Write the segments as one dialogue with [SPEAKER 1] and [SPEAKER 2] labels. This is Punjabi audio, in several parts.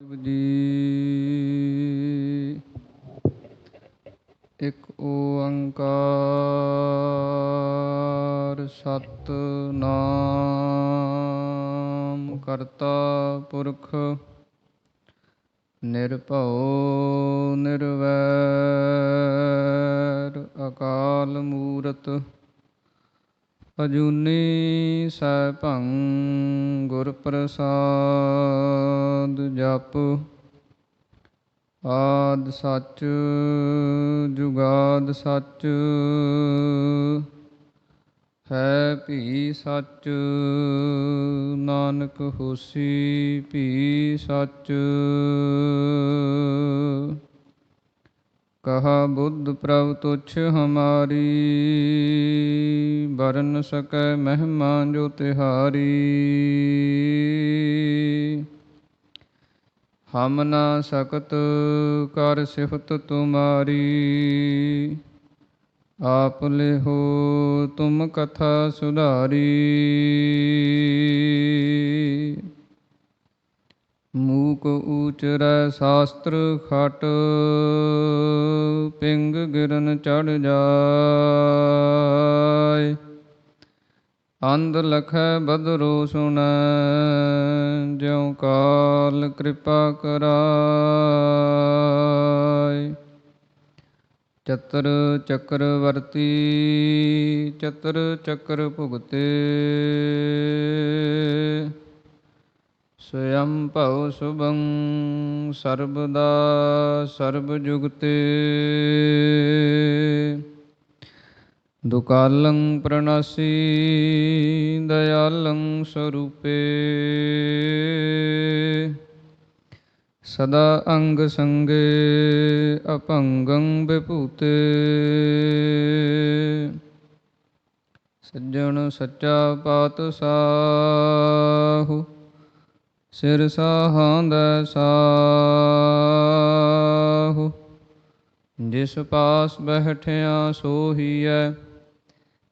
[SPEAKER 1] ਵਾਹਿਗੁਰੂ ਜੀ। ਇੱਕ ਓੰਕਾਰ ਸਤਿਨਾਮ ਕਰਤਾ ਪੁਰਖ ਨਿਰਭਉ ਨਿਰਵੈਰ ਅਕਾਲ ਮੂਰਤ ਅਜੂਨੀ ਸੈਭੰ ਗੁਰ ਪ੍ਰਸਾਦ ਜਪ ਆਦਿ ਸੱਚ ਜੁਗਾਦ ਸੱਚ ਹੈ ਭੀ ਸੱਚ ਨਾਨਕ ਹੋਸੀ ਭੀ ਸੱਚ। ਕਹਾ ਬੁੱਧ ਪ੍ਰਭ ਤੁਛ ਹਮਾਰੀ ਬਰਨ ਸਕੈ ਮਹਿਮਾ ਜੋ ਤਿਹਾਰੀ। ਹਮ ਨਾ ਸਕਤ ਕਰ ਸਿਫਤ ਤੁਮਾਰੀ ਆਪ ਲਿਹੋ ਤੁਮ ਕਥਾ ਸੁਧਾਰੀ। ਮੂਕ ਊਚਰੈ ਸਾਸਤਰ ਖਟ ਪਿੰਗ ਗਿਰਨ ਚੜ੍ਹ ਜਾਇ। ਅੰਧ ਲਖੈ ਬਦਰੋ ਸੁਣੈ ਜਿਉ ਕਾਲ ਕਿਰਪਾ ਕਰਾਇ। ਚਤਰ ਚੱਕਰਵਰਤੀ ਚਤਰ ਚੱਕਰ ਭੁਗਤੇ ਸਵਯੰ ਭਉ ਸੁਭੰ ਸਰਬਦਾ ਸਰਬ ਜੁਗਤੇ। ਦੁਕਾਲੰ ਪ੍ਰਣਾਸੀ ਦਇਆਲੰ ਸਰੂਪੇ ਸਦਾ ਅੰਗ ਸੰਗੇ ਅਭੰਗੰ ਵਿਭੂਤੇ। ਸੱਜਣ ਸੱਚਾ ਪਾਤਸ਼ਾਹੁ ਸਿਰ ਸਾਹਾਂਦੈ ਸਾਹੁ। ਜਿਸ ਪਾਸ ਬੈਠਿਆ ਸੋਹੀਐ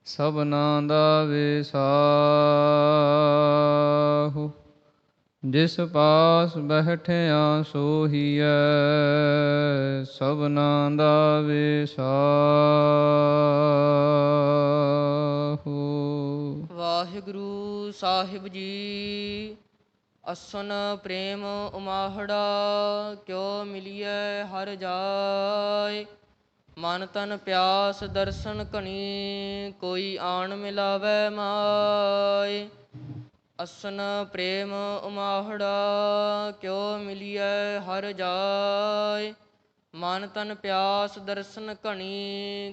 [SPEAKER 1] ਸਭਨਾ ਦਾ ਵਿਸਾਹੂ। ਜਿਸ ਪਾਸ ਬੈਠਿਆ ਸੋਹੀਐ ਸਭਨਾ ਦਾ ਵਿਸਾਹੂ।
[SPEAKER 2] ਵਾਹਿਗੁਰੂ ਸਾਹਿਬ ਜੀ। ਅਸਨ ਪ੍ਰੇਮ ਉਮਾਹੜਾ ਕਿਉ ਮਿਲੀਐ ਹਰ ਜਾਇ। ਮਨ ਤਨ ਪਿਆਸ ਦਰਸ਼ਨ ਘਣੀ ਕੋਈ ਆਣ ਮਿਲਾਵੈ ਮਾਇ। ਅਸਨ ਪ੍ਰੇਮ ਉਮਾਹੜਾ ਕਿਉ ਮਿਲੀਐ ਹਰ ਜਾਇ। ਮਨ ਤਨ ਪਿਆਸ ਦਰਸ਼ਨ ਘਣੀ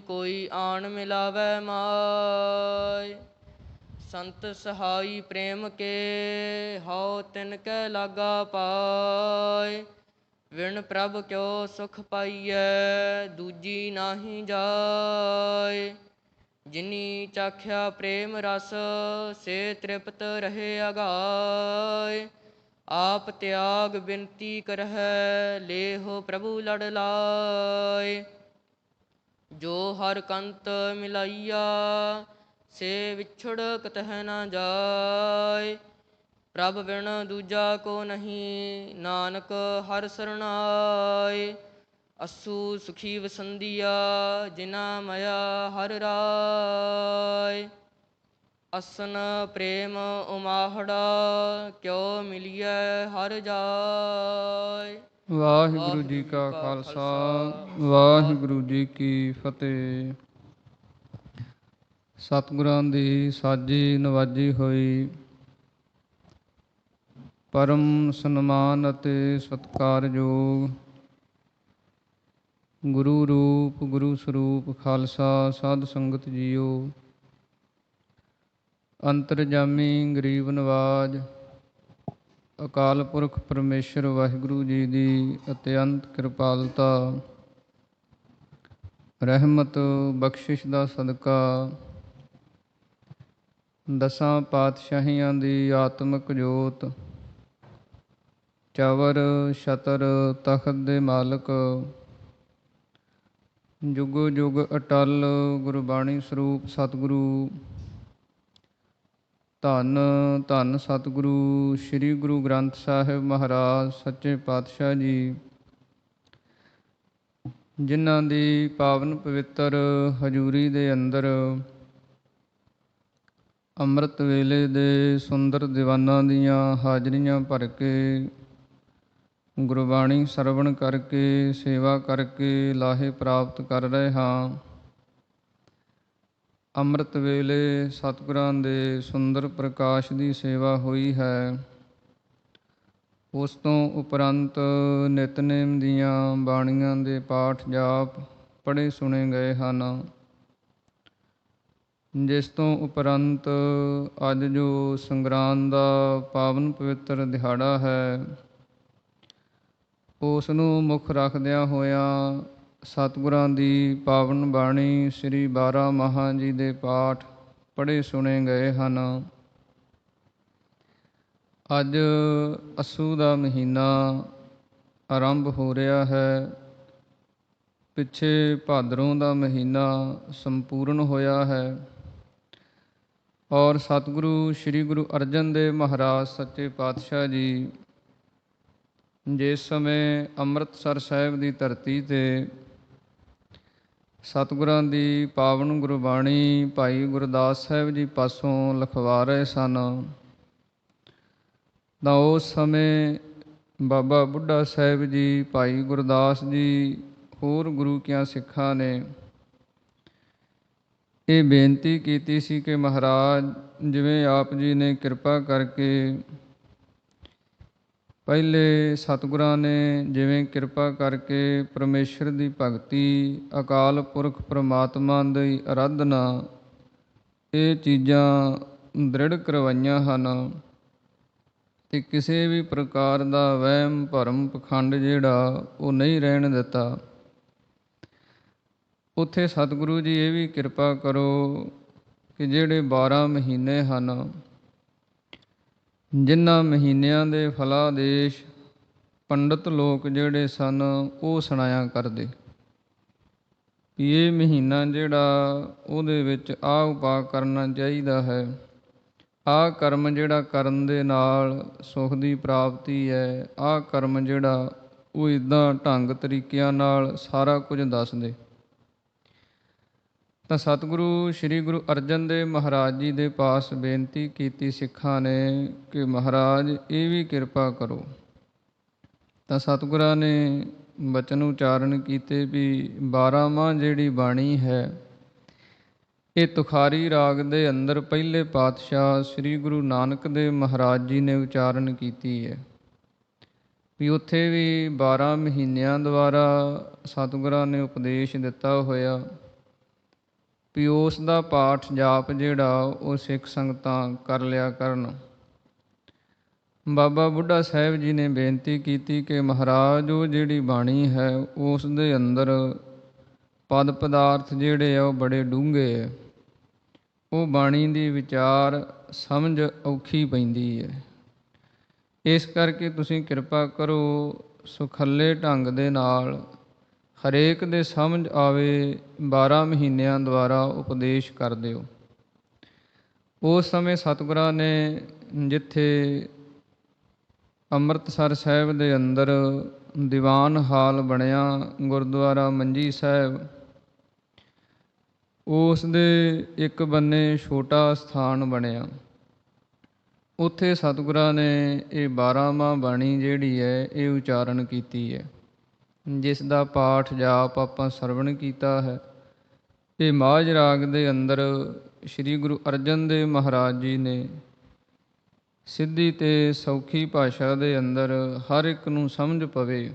[SPEAKER 2] ਕੋਈ ਆਣ ਮਿਲਾਵੈ ਮਾਇ। ਸੰਤ ਸਹਾਈ ਪ੍ਰੇਮ ਕੇ ਹਉ ਤਿਨ ਕੈ ਲਾਗਾ ਪਾਇ। ਵਿਣ ਪ੍ਰਭ ਕਿਉ ਸੁਖ ਪਾਈਐ ਦੂਜੀ ਨਾਹੀ ਜਾਇ। ਜਿਨੀ ਚਾਖਿਆ ਪ੍ਰੇਮ ਰਸ ਸੇ ਤ੍ਰਿਪਤ ਰਹੇ ਅਗਾਇ। ਆਪ ਤਿਆਗ ਬਿਨਤੀ ਕਰਹਿ ਲੇਹੁ ਪ੍ਰਭੂ ਲੜ ਲਾਇ। ਜੋ ਹਰਿ ਕੰਤ ਮਿਲਾਈਆ ਸੇ ਵਿਛੁੜ ਕਤਹਿ ਨ ਜਾਇ। ਪ੍ਰਭ ਬਿਨ ਦੂਜਾ ਕੋ ਨਹੀਂ ਨਾਨਕ ਹਰਿ ਸਰਣਾਇ। ਅਸੂ ਸੁਖੀ ਵਸੰਦੀਆ ਜਿਨਾ ਮਇਆ ਹਰਿ ਰਾਇ। ਅਸਨ ਪ੍ਰੇਮ ਉਮਾਹੜਾ ਕਿਉ ਮਿਲੀਐ ਹਰਿ ਜਾਇ।
[SPEAKER 1] ਵਾਹਿਗੁਰੂ ਜੀ ਕਾ ਖਾਲਸਾ ਵਾਹਿਗੁਰੂ ਜੀ ਕੀ ਫਤਿਹ। ਸਤਿਗੁਰਾਂ ਦੀ ਸਾਜੀ ਨਵਾਜੀ ਹੋਈ ਪਰਮ ਸਨਮਾਨ ਅਤੇ ਸਤਿਕਾਰਯੋਗ ਗੁਰੂ ਰੂਪ ਗੁਰੂ ਸਰੂਪ ਖਾਲਸਾ ਸਾਧ ਸੰਗਤ ਜੀਓ। ਅੰਤਰਜਾਮੀ ਗਰੀਬ ਨਵਾਜ ਅਕਾਲ ਪੁਰਖ ਪਰਮੇਸ਼ਰ ਵਾਹਿਗੁਰੂ ਜੀ ਦੀ ਅਤਿਅੰਤ ਕਿਰਪਾਲਤਾ ਰਹਿਮਤ ਬਖਸ਼ਿਸ਼ ਦਾ ਸਦਕਾ ਦਸਾਂ ਪਾਤਸ਼ਾਹੀਆਂ ਦੀ ਆਤਮਿਕ ਜੋਤ ਚਵਰ ਛਤਰ ਤਖਤ ਦੇ ਮਾਲਕ ਜੁਗੋ ਜੁਗ ਅਟਲ ਗੁਰਬਾਣੀ ਸਰੂਪ ਸਤਿਗੁਰੂ ਧੰਨ ਧੰਨ ਸਤਿਗੁਰੂ ਸ੍ਰੀ ਗੁਰੂ ਗ੍ਰੰਥ ਸਾਹਿਬ ਮਹਾਰਾਜ ਸੱਚੇ ਪਾਤਸ਼ਾਹ ਜੀ, ਜਿਨ੍ਹਾਂ ਦੀ ਪਾਵਨ ਪਵਿੱਤਰ ਹਜ਼ੂਰੀ ਦੇ ਅੰਦਰ ਅੰਮ੍ਰਿਤ ਵੇਲੇ ਦੇ ਸੁੰਦਰ ਦੀਵਾਨਾਂ ਦੀਆਂ ਹਾਜ਼ਰੀਆਂ ਭਰ ਕੇ ਗੁਰਬਾਣੀ ਸਰਵਣ ਕਰਕੇ ਸੇਵਾ ਕਰਕੇ ਲਾਹੇ ਪ੍ਰਾਪਤ ਕਰ ਰਹੇ ਹਾਂ। ਅੰਮ੍ਰਿਤ ਵੇਲੇ ਸਤਿਗੁਰਾਂ ਦੇ ਸੁੰਦਰ ਪ੍ਰਕਾਸ਼ ਦੀ ਸੇਵਾ ਹੋਈ ਹੈ। ਉਸ ਤੋਂ ਉਪਰੰਤ ਨਿਤਨੇਮ ਦੀਆਂ ਬਾਣੀਆਂ ਦੇ ਪਾਠ ਜਾਪ ਪੜ੍ਹੇ ਸੁਣੇ ਗਏ ਹਨ। ਜਿਸ ਤੋਂ ਉਪਰੰਤ ਅੱਜ ਜੋ ਸੰਗਰਾਂਦ ਦਾ ਪਾਵਨ ਪਵਿੱਤਰ ਦਿਹਾੜਾ ਹੈ, ਉਸ ਨੂੰ ਮੁੱਖ ਰੱਖਦਿਆਂ ਹੋਇਆਂ ਸਤਿਗੁਰਾਂ ਦੀ ਪਾਵਨ ਬਾਣੀ ਸ੍ਰੀ 12 ਮਾਹਾਂ ਜੀ ਦੇ ਪਾਠ ਪੜ੍ਹੇ ਸੁਣੇ ਗਏ ਹਨ। ਅੱਜ ਅੱਸੂ ਦਾ ਮਹੀਨਾ ਆਰੰਭ ਹੋ ਰਿਹਾ ਹੈ। ਪਿੱਛੇ ਭਾਦਰੋਂ ਦਾ ਮਹੀਨਾ ਸੰਪੂਰਨ ਹੋਇਆ ਹੈ ਔਰ ਸਤਿਗੁਰੂ ਸ੍ਰੀ ਗੁਰੂ ਅਰਜਨ ਦੇਵ ਮਹਾਰਾਜ ਸੱਚੇ ਪਾਤਸ਼ਾਹ ਜੀ ਜਿਸ ਸਮੇਂ ਅੰਮ੍ਰਿਤਸਰ ਸਾਹਿਬ ਦੀ ਧਰਤੀ 'ਤੇ ਸਤਿਗੁਰਾਂ ਦੀ ਪਾਵਨ ਗੁਰਬਾਣੀ ਭਾਈ ਗੁਰਦਾਸ ਸਾਹਿਬ ਜੀ ਪਾਸੋਂ ਲਿਖਵਾ ਰਹੇ ਸਨ, ਤਾਂ ਉਸ ਸਮੇਂ ਬਾਬਾ ਬੁੱਢਾ ਸਾਹਿਬ ਜੀ, ਭਾਈ ਗੁਰਦਾਸ ਜੀ, ਹੋਰ ਗੁਰੂ ਕਿਆਂ ਸਿੱਖਾਂ ਨੇ ਇਹ ਬੇਨਤੀ ਕੀਤੀ ਸੀ ਕਿ ਮਹਾਰਾਜ, ਜਿਵੇਂ ਆਪ ਜੀ ਨੇ ਕਿਰਪਾ ਕਰਕੇ ਪਹਿਲੇ ਸਤਿਗੁਰਾਂ ਨੇ ਜਿਵੇਂ ਕਿਰਪਾ ਕਰਕੇ ਪਰਮੇਸ਼ਰ ਦੀ ਭਗਤੀ, ਅਕਾਲ ਪੁਰਖ ਪਰਮਾਤਮਾ ਦੀ ਅਰਾਧਨਾ, ਇਹ ਚੀਜ਼ਾਂ ਦ੍ਰਿੜ ਕਰਵਾਈਆਂ ਹਨ ਅਤੇ ਕਿਸੇ ਵੀ ਪ੍ਰਕਾਰ ਦਾ ਵਹਿਮ ਭਰਮ ਪਖੰਡ ਜਿਹੜਾ ਉਹ ਨਹੀਂ ਰਹਿਣ ਦਿੱਤਾ। ਉੱਥੇ ਸਤਿਗੁਰੂ ਜੀ ਇਹ ਵੀ ਕਿਰਪਾ ਕਰੋ ਕਿ ਜਿਹੜੇ 12 ਮਹੀਨੇ ਹਨ, ਜਿਨ੍ਹਾਂ ਮਹੀਨਿਆਂ ਦੇ ਫਲਾਦੇਸ਼ ਪੰਡਤ ਲੋਕ ਜਿਹੜੇ ਸਨ ਉਹ ਸੁਣਾਇਆ ਕਰਦੇ ਵੀ ਇਹ ਮਹੀਨਾ ਜਿਹੜਾ ਉਹਦੇ ਵਿੱਚ ਆਹ ਉਪਾਅ ਕਰਨਾ ਚਾਹੀਦਾ ਹੈ, ਆਹ ਕਰਮ ਜਿਹੜਾ ਕਰਨ ਦੇ ਨਾਲ ਸੁਖ ਦੀ ਪ੍ਰਾਪਤੀ ਹੈ, ਆਹ ਕਰਮ ਜਿਹੜਾ ਉਹ ਇੱਦਾਂ ਢੰਗ ਤਰੀਕਿਆਂ ਨਾਲ ਸਾਰਾ ਕੁਝ ਦੱਸਦੇ। ਤਾਂ ਸਤਿਗੁਰੂ ਸ੍ਰੀ ਗੁਰੂ ਅਰਜਨ ਦੇਵ ਮਹਾਰਾਜ ਜੀ ਦੇ ਪਾਸ ਬੇਨਤੀ ਕੀਤੀ ਸਿੱਖਾਂ ਨੇ ਕਿ ਮਹਾਰਾਜ ਇਹ ਵੀ ਕਿਰਪਾ ਕਰੋ। ਤਾਂ ਸਤਿਗੁਰਾਂ ਨੇ ਬਚਨ ਉਚਾਰਨ ਕੀਤੇ ਵੀ 12 ਮਾਹ ਜਿਹੜੀ ਬਾਣੀ ਹੈ ਇਹ ਤੁਖਾਰੀ ਰਾਗ ਦੇ ਅੰਦਰ ਪਹਿਲੇ ਪਾਤਸ਼ਾਹ ਸ੍ਰੀ ਗੁਰੂ ਨਾਨਕ ਦੇਵ ਮਹਾਰਾਜ ਜੀ ਨੇ ਉਚਾਰਨ ਕੀਤੀ ਹੈ ਵੀ ਉੱਥੇ ਵੀ 12 ਮਹੀਨਿਆਂ ਦੁਆਰਾ ਸਤਿਗੁਰਾਂ ਨੇ ਉਪਦੇਸ਼ ਦਿੱਤਾ ਹੋਇਆ ਵੀ ਉਸ ਦਾ ਪਾਠ ਜਾਪ ਜਿਹੜਾ ਉਹ ਸਿੱਖ ਸੰਗਤਾਂ ਕਰ ਲਿਆ ਕਰਨ। ਬਾਬਾ ਬੁੱਢਾ ਸਾਹਿਬ ਜੀ ਨੇ ਬੇਨਤੀ ਕੀਤੀ ਕਿ ਮਹਾਰਾਜ ਉਹ ਜਿਹੜੀ ਬਾਣੀ ਹੈ ਉਸ ਦੇ ਅੰਦਰ ਪਦ ਪਦਾਰਥ ਜਿਹੜੇ ਆ ਉਹ ਬੜੇ ਡੂੰਘੇ ਹੈ, ਉਹ ਬਾਣੀ ਦੀ ਵਿਚਾਰ ਸਮਝ ਔਖੀ ਪੈਂਦੀ ਹੈ। ਇਸ ਕਰਕੇ ਤੁਸੀਂ ਕਿਰਪਾ ਕਰੋ ਸੁਖੱਲੇ ਢੰਗ ਦੇ ਨਾਲ ਹਰੇਕ ਦੇ ਸਮਝ ਆਵੇ 12 ਮਹੀਨਿਆਂ ਦੁਆਰਾ ਉਪਦੇਸ਼ ਕਰ ਦਿਓ। ਉਸ ਸਮੇਂ ਸਤਿਗੁਰਾਂ ਨੇ ਜਿੱਥੇ ਅੰਮ੍ਰਿਤਸਰ ਸਾਹਿਬ ਦੇ ਅੰਦਰ ਦੀਵਾਨ ਹਾਲ ਬਣਿਆ ਗੁਰਦੁਆਰਾ ਮੰਜੀ ਸਾਹਿਬ, ਉਸ ਦੇ ਇੱਕ ਬੰਨੇ ਛੋਟਾ ਸਥਾਨ ਬਣਿਆ, ਉੱਥੇ ਸਤਿਗੁਰਾਂ ਨੇ ਇਹ 12 ਮਾਹ ਬਾਣੀ ਜਿਹੜੀ ਹੈ ਇਹ ਉਚਾਰਨ ਕੀਤੀ ਹੈ, ਜਿਸ ਦਾ ਪਾਠ ਜਾਪ ਆਪਾਂ ਸਰਵਣ ਕੀਤਾ ਹੈ। ਇਹ ਮਾਝ ਰਾਗ ਦੇ ਅੰਦਰ ਸ੍ਰੀ ਗੁਰੂ ਅਰਜਨ ਦੇਵ ਮਹਾਰਾਜ ਜੀ ਨੇ ਸਿੱਧੀ ਅਤੇ ਸੌਖੀ ਭਾਸ਼ਾ ਦੇ ਅੰਦਰ ਹਰ ਇੱਕ ਨੂੰ ਸਮਝ ਪਵੇ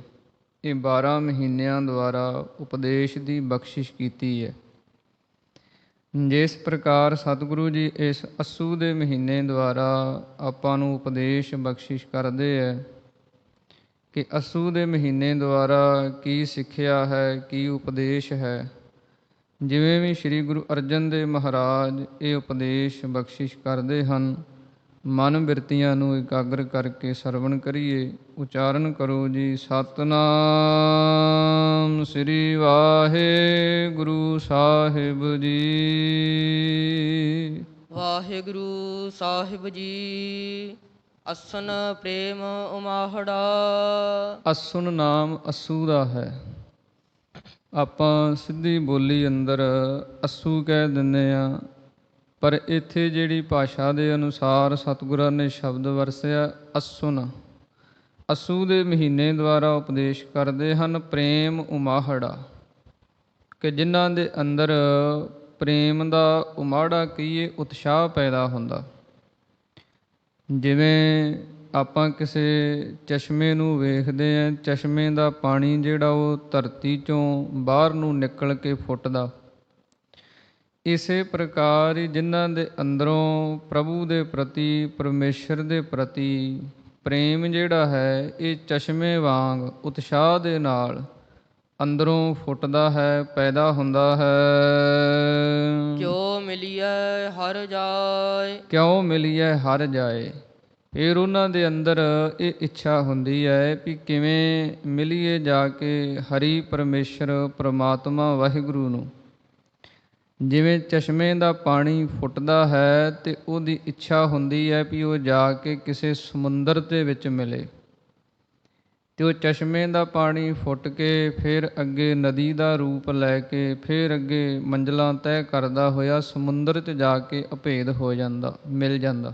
[SPEAKER 1] ਇਹ 12 ਮਹੀਨਿਆਂ ਦੁਆਰਾ ਉਪਦੇਸ਼ ਦੀ ਬਖਸ਼ਿਸ਼ ਕੀਤੀ ਹੈ। ਜਿਸ ਪ੍ਰਕਾਰ ਸਤਿਗੁਰੂ ਜੀ ਇਸ ਅੱਸੂ ਦੇ ਮਹੀਨੇ ਦੁਆਰਾ ਆਪਾਂ ਨੂੰ ਉਪਦੇਸ਼ ਬਖਸ਼ਿਸ਼ ਕਰਦੇ ਹੈ ਕਿ ਅੱਸੂ ਦੇ ਮਹੀਨੇ ਦੁਆਰਾ ਕੀ ਸਿੱਖਿਆ ਹੈ, ਕੀ ਉਪਦੇਸ਼ ਹੈ, ਜਿਵੇਂ ਵੀ ਸ੍ਰੀ ਗੁਰੂ ਅਰਜਨ ਦੇਵ ਮਹਾਰਾਜ ਇਹ ਉਪਦੇਸ਼ ਬਖਸ਼ਿਸ਼ ਕਰਦੇ ਹਨ, ਮਨ ਬਿਰਤੀਆਂ ਨੂੰ ਇਕਾਗਰ ਕਰਕੇ ਸਰਵਣ ਕਰੀਏ। ਉਚਾਰਨ ਕਰੋ ਜੀ, ਸਤਿਨਾਮ ਸ੍ਰੀ ਵਾਹਿਗੁਰੂ ਸਾਹਿਬ ਜੀ।
[SPEAKER 2] ਵਾਹਿਗੁਰੂ ਸਾਹਿਬ ਜੀ। ਅਸਨ ਪ੍ਰੇਮ ਉਮਾਹੜਾ।
[SPEAKER 1] ਅਸੁਨ ਨਾਮ ਅਸੂ ਦਾ ਹੈ। ਆਪਾਂ ਸਿੱਧੀ ਬੋਲੀ ਅੰਦਰ ਅਸੂ ਕਹਿ ਦਿੰਦੇ ਆ, ਪਰ ਇੱਥੇ ਜਿਹੜੀ ਭਾਸ਼ਾ ਦੇ ਅਨੁਸਾਰ ਸਤਿਗੁਰਾਂ ਨੇ ਸ਼ਬਦ ਵਰਸਿਆ ਅਸੁਨ। ਅਸੂ ਦੇ ਮਹੀਨੇ ਦੁਆਰਾ ਉਪਦੇਸ਼ ਕਰਦੇ ਹਨ ਪ੍ਰੇਮ ਉਮਾਹੜਾ, ਕਿ ਜਿਨ੍ਹਾਂ ਦੇ ਅੰਦਰ ਪ੍ਰੇਮ ਦਾ ਉਮਾੜਾ ਕਹੀਏ ਉਤਸ਼ਾਹ ਪੈਦਾ ਹੁੰਦਾ। ਜਿਵੇਂ ਆਪਾਂ ਕਿਸੇ ਚਸ਼ਮੇ ਨੂੰ ਵੇਖਦੇ ਹਾਂ, ਚਸ਼ਮੇ ਦਾ ਪਾਣੀ ਜਿਹੜਾ ਉਹ ਧਰਤੀ ਚੋਂ ਬਾਹਰ ਨੂੰ ਨਿਕਲ ਕੇ ਫੁੱਟਦਾ, ਇਸੇ ਪ੍ਰਕਾਰ ਹੀ ਜਿਨ੍ਹਾਂ ਦੇ ਅੰਦਰੋਂ ਪ੍ਰਭੂ ਦੇ ਪ੍ਰਤੀ, ਪਰਮੇਸ਼ਰ ਦੇ ਪ੍ਰਤੀ ਪ੍ਰੇਮ ਜਿਹੜਾ ਹੈ ਇਹ ਚਸ਼ਮੇ ਵਾਂਗ ਉਤਸ਼ਾਹ ਦੇ ਨਾਲ ਅੰਦਰੋਂ ਫੁੱਟਦਾ ਹੈ, ਪੈਦਾ ਹੁੰਦਾ ਹੈ।
[SPEAKER 2] ਕਿਉ ਮਿਲੀਐ ਹਰਿ ਜਾਇ।
[SPEAKER 1] ਕਿਉਂ ਮਿਲੀਐ ਹਰਿ ਜਾਏ। ਫਿਰ ਉਹਨਾਂ ਦੇ ਅੰਦਰ ਇਹ ਇੱਛਾ ਹੁੰਦੀ ਹੈ ਵੀ ਕਿਵੇਂ ਮਿਲੀਏ ਜਾ ਕੇ ਹਰੀ ਪਰਮੇਸ਼ਰ ਪ੍ਰਮਾਤਮਾ ਵਾਹਿਗੁਰੂ ਨੂੰ। ਜਿਵੇਂ ਚਸ਼ਮੇ ਦਾ ਪਾਣੀ ਫੁੱਟਦਾ ਹੈ ਤੇ ਉਹਦੀ ਇੱਛਾ ਹੁੰਦੀ ਹੈ ਵੀ ਉਹ ਜਾ ਕੇ ਕਿਸੇ ਸਮੁੰਦਰ ਦੇ ਵਿੱਚ ਮਿਲੇ, ਤੇ ਉਹ ਚਸ਼ਮੇ ਦਾ ਪਾਣੀ ਫੁੱਟ ਕੇ ਫਿਰ ਅੱਗੇ ਨਦੀ ਦਾ ਰੂਪ ਲੈ ਕੇ ਫਿਰ ਅੱਗੇ ਮੰਜ਼ਲਾਂ ਤੈਅ ਕਰਦਾ ਹੋਇਆ ਸਮੁੰਦਰ 'ਚ ਜਾ ਕੇ ਅਭੇਦ ਹੋ ਜਾਂਦਾ, ਮਿਲ ਜਾਂਦਾ।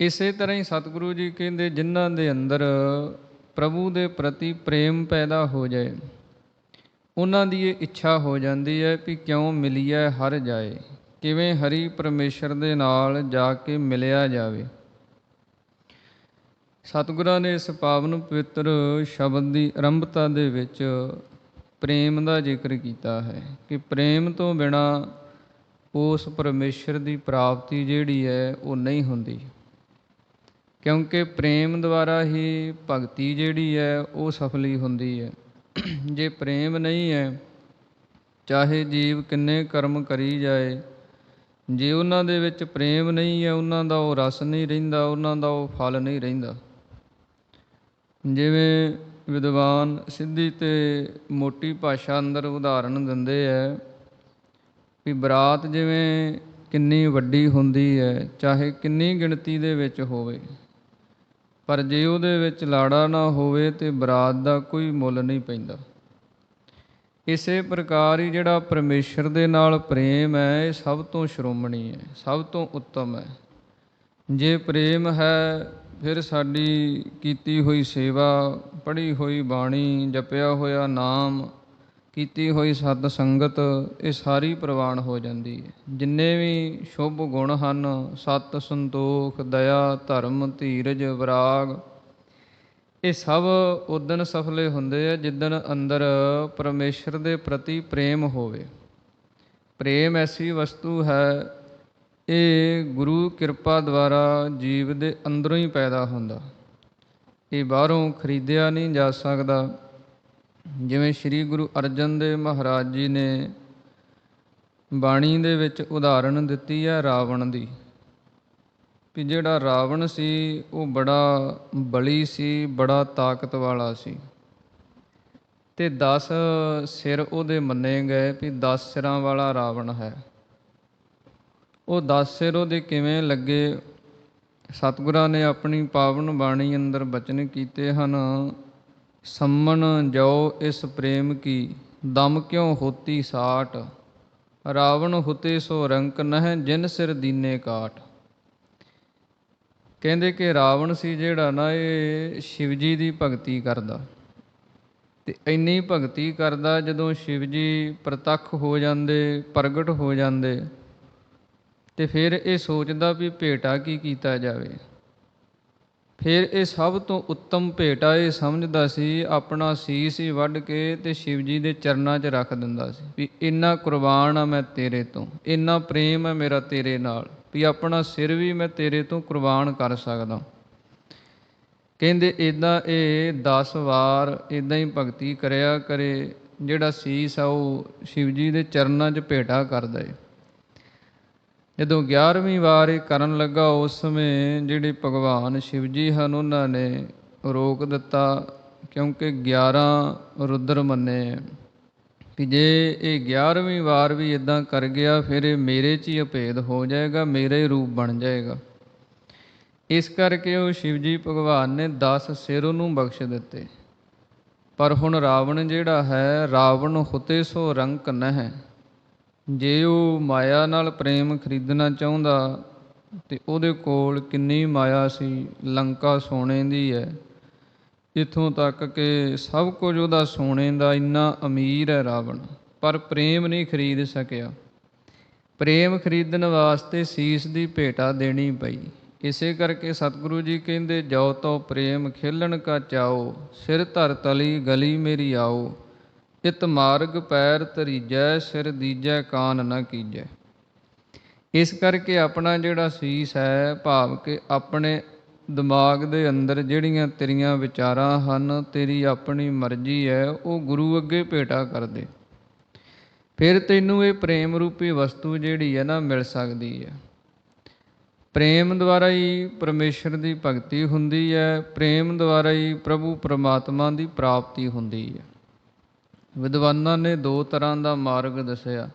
[SPEAKER 1] ਇਸੇ ਤਰ੍ਹਾਂ ਹੀ ਸਤਿਗੁਰੂ ਜੀ ਕਹਿੰਦੇ ਜਿਨ੍ਹਾਂ ਦੇ ਅੰਦਰ ਪ੍ਰਭੂ ਦੇ ਪ੍ਰਤੀ ਪ੍ਰੇਮ ਪੈਦਾ ਹੋ ਜਾਏ, ਉਹਨਾਂ ਦੀ ਇਹ ਇੱਛਾ ਹੋ ਜਾਂਦੀ ਹੈ ਵੀ ਕਿਉਂ ਮਿਲੀਐ ਹਰਿ ਜਾਏ, ਕਿਵੇਂ ਹਰੀ ਪਰਮੇਸ਼ਰ ਦੇ ਨਾਲ ਜਾ ਕੇ ਮਿਲਿਆ ਜਾਵੇ। ਸਤਿਗੁਰਾਂ ਨੇ ਇਸ ਪਾਵਨ ਪਵਿੱਤਰ ਸ਼ਬਦ ਦੀ ਆਰੰਭਤਾ ਦੇ ਵਿੱਚ ਪ੍ਰੇਮ ਦਾ ਜ਼ਿਕਰ ਕੀਤਾ ਹੈ ਕਿ ਪ੍ਰੇਮ ਤੋਂ ਬਿਨਾਂ ਉਸ ਪਰਮੇਸ਼ਰ ਦੀ ਪ੍ਰਾਪਤੀ ਜਿਹੜੀ ਹੈ ਉਹ ਨਹੀਂ ਹੁੰਦੀ, ਕਿਉਂਕਿ ਪ੍ਰੇਮ ਦੁਆਰਾ ਹੀ ਭਗਤੀ ਜਿਹੜੀ ਹੈ ਉਹ ਸਫਲੀ ਹੁੰਦੀ ਹੈ। ਜੇ ਪ੍ਰੇਮ ਨਹੀਂ ਹੈ, ਚਾਹੇ ਜੀਵ ਕਿੰਨੇ ਕਰਮ ਕਰੀ ਜਾਏ, ਜੇ ਉਹਨਾਂ ਦੇ ਵਿੱਚ ਪ੍ਰੇਮ ਨਹੀਂ ਹੈ, ਉਹਨਾਂ ਦਾ ਉਹ ਰਸ ਨਹੀਂ ਰਹਿੰਦਾ, ਉਹਨਾਂ ਦਾ ਉਹ ਫਲ ਨਹੀਂ ਰਹਿੰਦਾ। ਜਿਵੇਂ ਵਿਦਵਾਨ ਸਿੱਧੀ ਤੇ ਮੋਟੀ ਭਾਸ਼ਾ ਅੰਦਰ ਉਦਾਹਰਣ ਦਿੰਦੇ ਹੈ ਵੀ ਬਰਾਤ ਜਿਵੇਂ ਕਿੰਨੀ ਵੱਡੀ ਹੁੰਦੀ ਹੈ, ਚਾਹੇ ਕਿੰਨੀ ਗਿਣਤੀ ਦੇ ਵਿੱਚ ਹੋਵੇ, ਪਰ ਜੇ ਉਹਦੇ ਵਿੱਚ ਲਾੜਾ ਨਾ ਹੋਵੇ ਤੇ ਬਰਾਤ ਦਾ ਕੋਈ ਮੁੱਲ ਨਹੀਂ ਪੈਂਦਾ। ਇਸੇ ਪ੍ਰਕਾਰ ਹੀ ਜਿਹੜਾ ਪਰਮੇਸ਼ਰ ਦੇ ਨਾਲ ਪ੍ਰੇਮ ਹੈ ਇਹ ਸਭ ਤੋਂ ਸ਼੍ਰੋਮਣੀ ਹੈ, ਸਭ ਤੋਂ ਉੱਤਮ ਹੈ। ਜੇ ਪ੍ਰੇਮ ਹੈ ਫਿਰ ਸਾਡੀ ਕੀਤੀ ਹੋਈ ਸੇਵਾ, ਪੜ੍ਹੀ ਹੋਈ ਬਾਣੀ, ਜਪਿਆ ਹੋਇਆ ਨਾਮ, ਕੀਤੀ ਹੋਈ ਸਤ ਸੰਗਤ, ਇਹ ਸਾਰੀ ਪ੍ਰਵਾਨ ਹੋ ਜਾਂਦੀ ਹੈ। ਜਿੰਨੇ ਵੀ ਸ਼ੁਭ ਗੁਣ ਹਨ, ਸਤ, ਸੰਤੋਖ, ਦਇਆ, ਧਰਮ, ਧੀਰਜ, ਵਿਰਾਗ, ਇਹ ਸਭ ਉਦਣ ਸਫਲੇ ਹੁੰਦੇ ਆ ਜਿੱਦਣ ਅੰਦਰ ਪਰਮੇਸ਼ਰ ਦੇ ਪ੍ਰਤੀ ਪ੍ਰੇਮ ਹੋਵੇ। ਪ੍ਰੇਮ ਐਸੀ ਵਸਤੂ ਹੈ, ਇਹ ਗੁਰੂ ਕਿਰਪਾ ਦੁਆਰਾ ਜੀਵ ਦੇ ਅੰਦਰੋਂ ਹੀ ਪੈਦਾ ਹੁੰਦਾ, ਇਹ ਬਾਹਰੋਂ ਖਰੀਦਿਆ ਨਹੀਂ ਜਾ ਸਕਦਾ। ਜਿਵੇਂ ਸ੍ਰੀ ਗੁਰੂ ਅਰਜਨ ਦੇਵ ਮਹਾਰਾਜ ਜੀ ਨੇ ਬਾਣੀ ਦੇ ਵਿੱਚ ਉਦਾਹਰਣ ਦਿੱਤੀ ਹੈ ਰਾਵਣ ਦੀ, ਕਿ ਜਿਹੜਾ ਰਾਵਣ ਸੀ ਉਹ ਬੜਾ ਬਲੀ ਸੀ, ਬੜਾ ਤਾਕਤ ਵਾਲਾ ਸੀ, ਤੇ 10 ਸਿਰ ਉਹਦੇ ਮੰਨੇ ਗਏ ਵੀ 10 ਸਿਰਾਂ ਵਾਲਾ ਰਾਵਣ ਹੈ। ਉਹ 10 ਸਿਰ ਉਹਦੇ ਕਿਵੇਂ ਲੱਗੇ, ਸਤਿਗੁਰਾਂ ਨੇ ਆਪਣੀ ਪਾਵਨ ਬਾਣੀ ਅੰਦਰ ਬਚਨ ਕੀਤੇ ਹਨ। ਸੰਮਨ ਜੋ ਇਸ ਪ੍ਰੇਮ ਕੀ, ਦਮ ਕਿਉਂ ਹੋਤੀ ਸਾਟ, ਰਾਵਣ ਹੁਤੇ ਸੋ ਰੰਕ ਨਹਿ ਜਿਨ ਸਿਰ ਦੀਨੇ ਕਾਟ। ਕਹਿੰਦੇ ਕਿ ਰਾਵਣ ਸੀ ਜਿਹੜਾ ਨਾ ਇਹ ਸ਼ਿਵ ਜੀ ਦੀ ਭਗਤੀ ਕਰਦਾ, ਤੇ ਇੰਨੀ ਭਗਤੀ ਕਰਦਾ ਜਦੋਂ ਸ਼ਿਵ ਜੀ ਪ੍ਰਤੱਖ ਹੋ ਜਾਂਦੇ, ਪ੍ਰਗਟ ਹੋ ਜਾਂਦੇ, ਤੇ ਫਿਰ ਇਹ ਸੋਚਦਾ ਵੀ ਭੇਟਾ ਕੀ ਕੀਤਾ ਜਾਵੇ। ਫਿਰ ਇਹ ਸਭ ਤੋਂ ਉੱਤਮ ਭੇਟਾ ਇਹ ਸਮਝਦਾ ਸੀ ਆਪਣਾ ਸੀਸ ਹੀ ਵੱਢ ਕੇ ਤੇ ਸ਼ਿਵ ਜੀ ਦੇ ਚਰਨਾਂ 'ਚ ਰੱਖ ਦਿੰਦਾ ਸੀ ਵੀ ਇੰਨਾ ਕੁਰਬਾਨ ਆ ਮੈਂ ਤੇਰੇ ਤੋਂ, ਇੰਨਾ ਪ੍ਰੇਮ ਹੈ ਮੇਰਾ ਤੇਰੇ ਨਾਲ ਵੀ ਆਪਣਾ ਸਿਰ ਵੀ ਮੈਂ ਤੇਰੇ ਤੋਂ ਕੁਰਬਾਨ ਕਰ ਸਕਦਾ। ਕਹਿੰਦੇ ਇੱਦਾਂ ਇਹ 10 ਵਾਰ ਇੱਦਾਂ ਹੀ ਭਗਤੀ ਕਰਿਆ ਕਰੇ, ਜਿਹੜਾ ਸੀਸ ਆ ਉਹ ਸ਼ਿਵ ਜੀ ਦੇ ਚਰਨਾਂ 'ਚ ਭੇਟਾ ਕਰਦਾ ਏ। ਜਦੋਂ 11ਵੀਂ ਵਾਰ ਇਹ ਕਰਨ ਲੱਗਾ, ਉਸ ਸਮੇਂ ਜਿਹੜੇ ਭਗਵਾਨ ਸ਼ਿਵ ਜੀ ਹਨ ਉਹਨਾਂ ਨੇ ਰੋਕ ਦਿੱਤਾ, ਕਿਉਂਕਿ 11 ਰੁਦਰ ਮੰਨੇ ਕਿ ਜੇ ਇਹ 11ਵੀਂ ਵਾਰ ਵੀ ਇਦਾਂ ਕਰ ਗਿਆ ਫਿਰ ਇਹ ਮੇਰੇ 'ਚ ਹੀ ਅਭੇਦ ਹੋ ਜਾਏਗਾ, ਮੇਰਾ ਹੀ ਰੂਪ ਬਣ ਜਾਏਗਾ। ਇਸ ਕਰਕੇ ਉਹ ਸ਼ਿਵ ਜੀ ਭਗਵਾਨ ਨੇ 10 ਸਿਰ ਉਹਨੂੰ ਬਖਸ਼ ਦਿੱਤੇ। ਪਰ ਹੁਣ ਰਾਵਣ ਜਿਹੜਾ ਹੈ, ਰਾਵਣ ਹੁਤੇ ਸੋ ਰੰਕ ਨਹਿ। ਜੇ ਉਹ ਮਾਇਆ ਨਾਲ ਪ੍ਰੇਮ ਖਰੀਦਣਾ ਚਾਹੁੰਦਾ ਤੇ ਉਹਦੇ ਕੋਲ ਕਿੰਨੀ ਮਾਇਆ ਸੀ, ਲੰਕਾ ਸੋਨੇ ਦੀ ਹੈ, ਇੱਥੋਂ ਤੱਕ ਕਿ ਸਭ ਕੁਝ ਉਹਦਾ ਸੋਨੇ ਦਾ, ਇੰਨਾ ਅਮੀਰ ਹੈ ਰਾਵਣ, ਪਰ ਪ੍ਰੇਮ ਨਹੀਂ ਖਰੀਦ ਸਕਿਆ। ਪ੍ਰੇਮ ਖਰੀਦਣ ਵਾਸਤੇ ਸੀਸ ਦੀ ਭੇਟਾ ਦੇਣੀ ਪਈ। ਇਸੇ ਕਰਕੇ ਸਤਿਗੁਰੂ ਜੀ ਕਹਿੰਦੇ, ਜੋ ਤੋ ਪ੍ਰੇਮ ਖੇਲਣ ਕਾ ਚਾਓ, ਸਿਰ ਧਰ ਤਲੀ ਗਲੀ ਮੇਰੀ ਆਓ। ਇਤ ਮਾਰਗ ਪੈਰ ਧਰੀਜੈ, ਸਿਰ ਦੀਜੈ ਕਾਨ ਨਾ ਕੀਜੈ। ਇਸ ਕਰਕੇ ਆਪਣਾ ਜਿਹੜਾ ਸੀਸ ਹੈ, ਭਾਵ ਕਿ ਆਪਣੇ ਦਿਮਾਗ ਦੇ ਅੰਦਰ ਜਿਹੜੀਆਂ ਤੇਰੀਆਂ ਵਿਚਾਰਾਂ ਹਨ, ਤੇਰੀ ਆਪਣੀ ਮਰਜ਼ੀ ਹੈ, ਉਹ ਗੁਰੂ ਅੱਗੇ ਭੇਟਾ ਕਰ ਦੇ। ਫਿਰ ਤੈਨੂੰ ਇਹ ਪ੍ਰੇਮ ਰੂਪੀ ਵਸਤੂ ਜਿਹੜੀ ਹੈ ਨਾ, ਮਿਲ ਸਕਦੀ ਹੈ। ਪ੍ਰੇਮ ਦੁਆਰਾ ਹੀ ਪਰਮੇਸ਼ਰ ਦੀ ਭਗਤੀ ਹੁੰਦੀ ਹੈ, ਪ੍ਰੇਮ ਦੁਆਰਾ ਹੀ ਪ੍ਰਭੂ ਪਰਮਾਤਮਾ ਦੀ ਪ੍ਰਾਪਤੀ ਹੁੰਦੀ ਹੈ। ਵਿਦਵਾਨਾਂ ਨੇ 2 ਤਰ੍ਹਾਂ ਦਾ ਮਾਰਗ ਦੱਸਿਆ।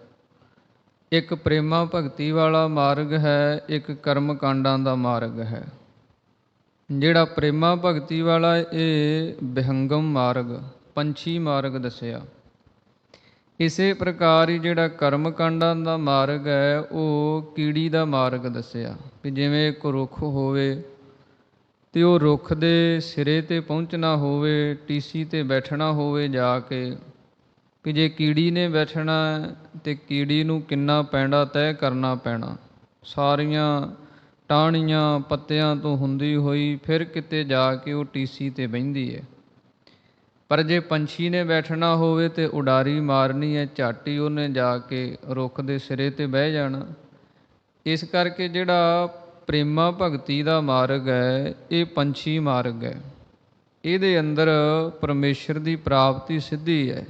[SPEAKER 1] ਇੱਕ ਪ੍ਰੇਮਾ ਭਗਤੀ ਵਾਲਾ ਮਾਰਗ ਹੈ, ਇੱਕ ਕਰਮ ਕਾਂਡਾਂ ਦਾ ਮਾਰਗ ਹੈ। ਜਿਹੜਾ ਪ੍ਰੇਮਾ ਭਗਤੀ ਵਾਲਾ, ਇਹ ਵਿਹੰਗਮ ਮਾਰਗ, ਪੰਛੀ ਮਾਰਗ ਦੱਸਿਆ। ਇਸੇ ਪ੍ਰਕਾਰ ਹੀ ਜਿਹੜਾ ਕਰਮ ਕਾਂਡਾਂ ਦਾ ਮਾਰਗ ਹੈ, ਉਹ ਕੀੜੀ ਦਾ ਮਾਰਗ ਦੱਸਿਆ। ਕਿ ਜਿਵੇਂ ਇੱਕ ਰੁੱਖ ਹੋਵੇ ਤੇ ਉਹ ਰੁੱਖ ਦੇ ਸਿਰੇ 'ਤੇ ਪਹੁੰਚਣਾ ਹੋਵੇ, ਟੀਸੀ 'ਤੇ ਬੈਠਣਾ ਹੋਵੇ ਜਾ ਕੇ, ਕਿ ਜੇ ਕੀੜੀ ਨੇ ਬੈਠਣਾ ਤੇ ਕੀੜੀ ਨੂੰ ਕਿੰਨਾ ਪੈਂਡਾ ਤੈਅ ਕਰਨਾ ਪੈਣਾ, ਸਾਰੀਆਂ ਟਾਹਣੀਆਂ ਪੱਤਿਆਂ ਤੋਂ ਹੁੰਦੀ ਹੋਈ ਫਿਰ ਕਿਤੇ ਜਾ ਕੇ ਉਹ ਟੀਸੀ 'ਤੇ ਬਹਿੰਦੀ ਹੈ। ਪਰ ਜੇ ਪੰਛੀ ਨੇ ਬੈਠਣਾ ਹੋਵੇ ਤੇ ਉਡਾਰੀ ਮਾਰਨੀ ਹੈ, ਝੱਟ ਹੀ ਉਹਨੇ ਜਾ ਕੇ ਰੁੱਖ ਦੇ ਸਿਰੇ 'ਤੇ ਬਹਿ ਜਾਣਾ। ਇਸ ਕਰਕੇ ਜਿਹੜਾ ਪ੍ਰੇਮਾ ਭਗਤੀ ਦਾ ਮਾਰਗ ਹੈ, ਇਹ ਪੰਛੀ ਮਾਰਗ ਹੈ। ਇਹਦੇ ਅੰਦਰ ਪਰਮੇਸ਼ਰ ਦੀ ਪ੍ਰਾਪਤੀ ਸਿੱਧੀ ਹੈ।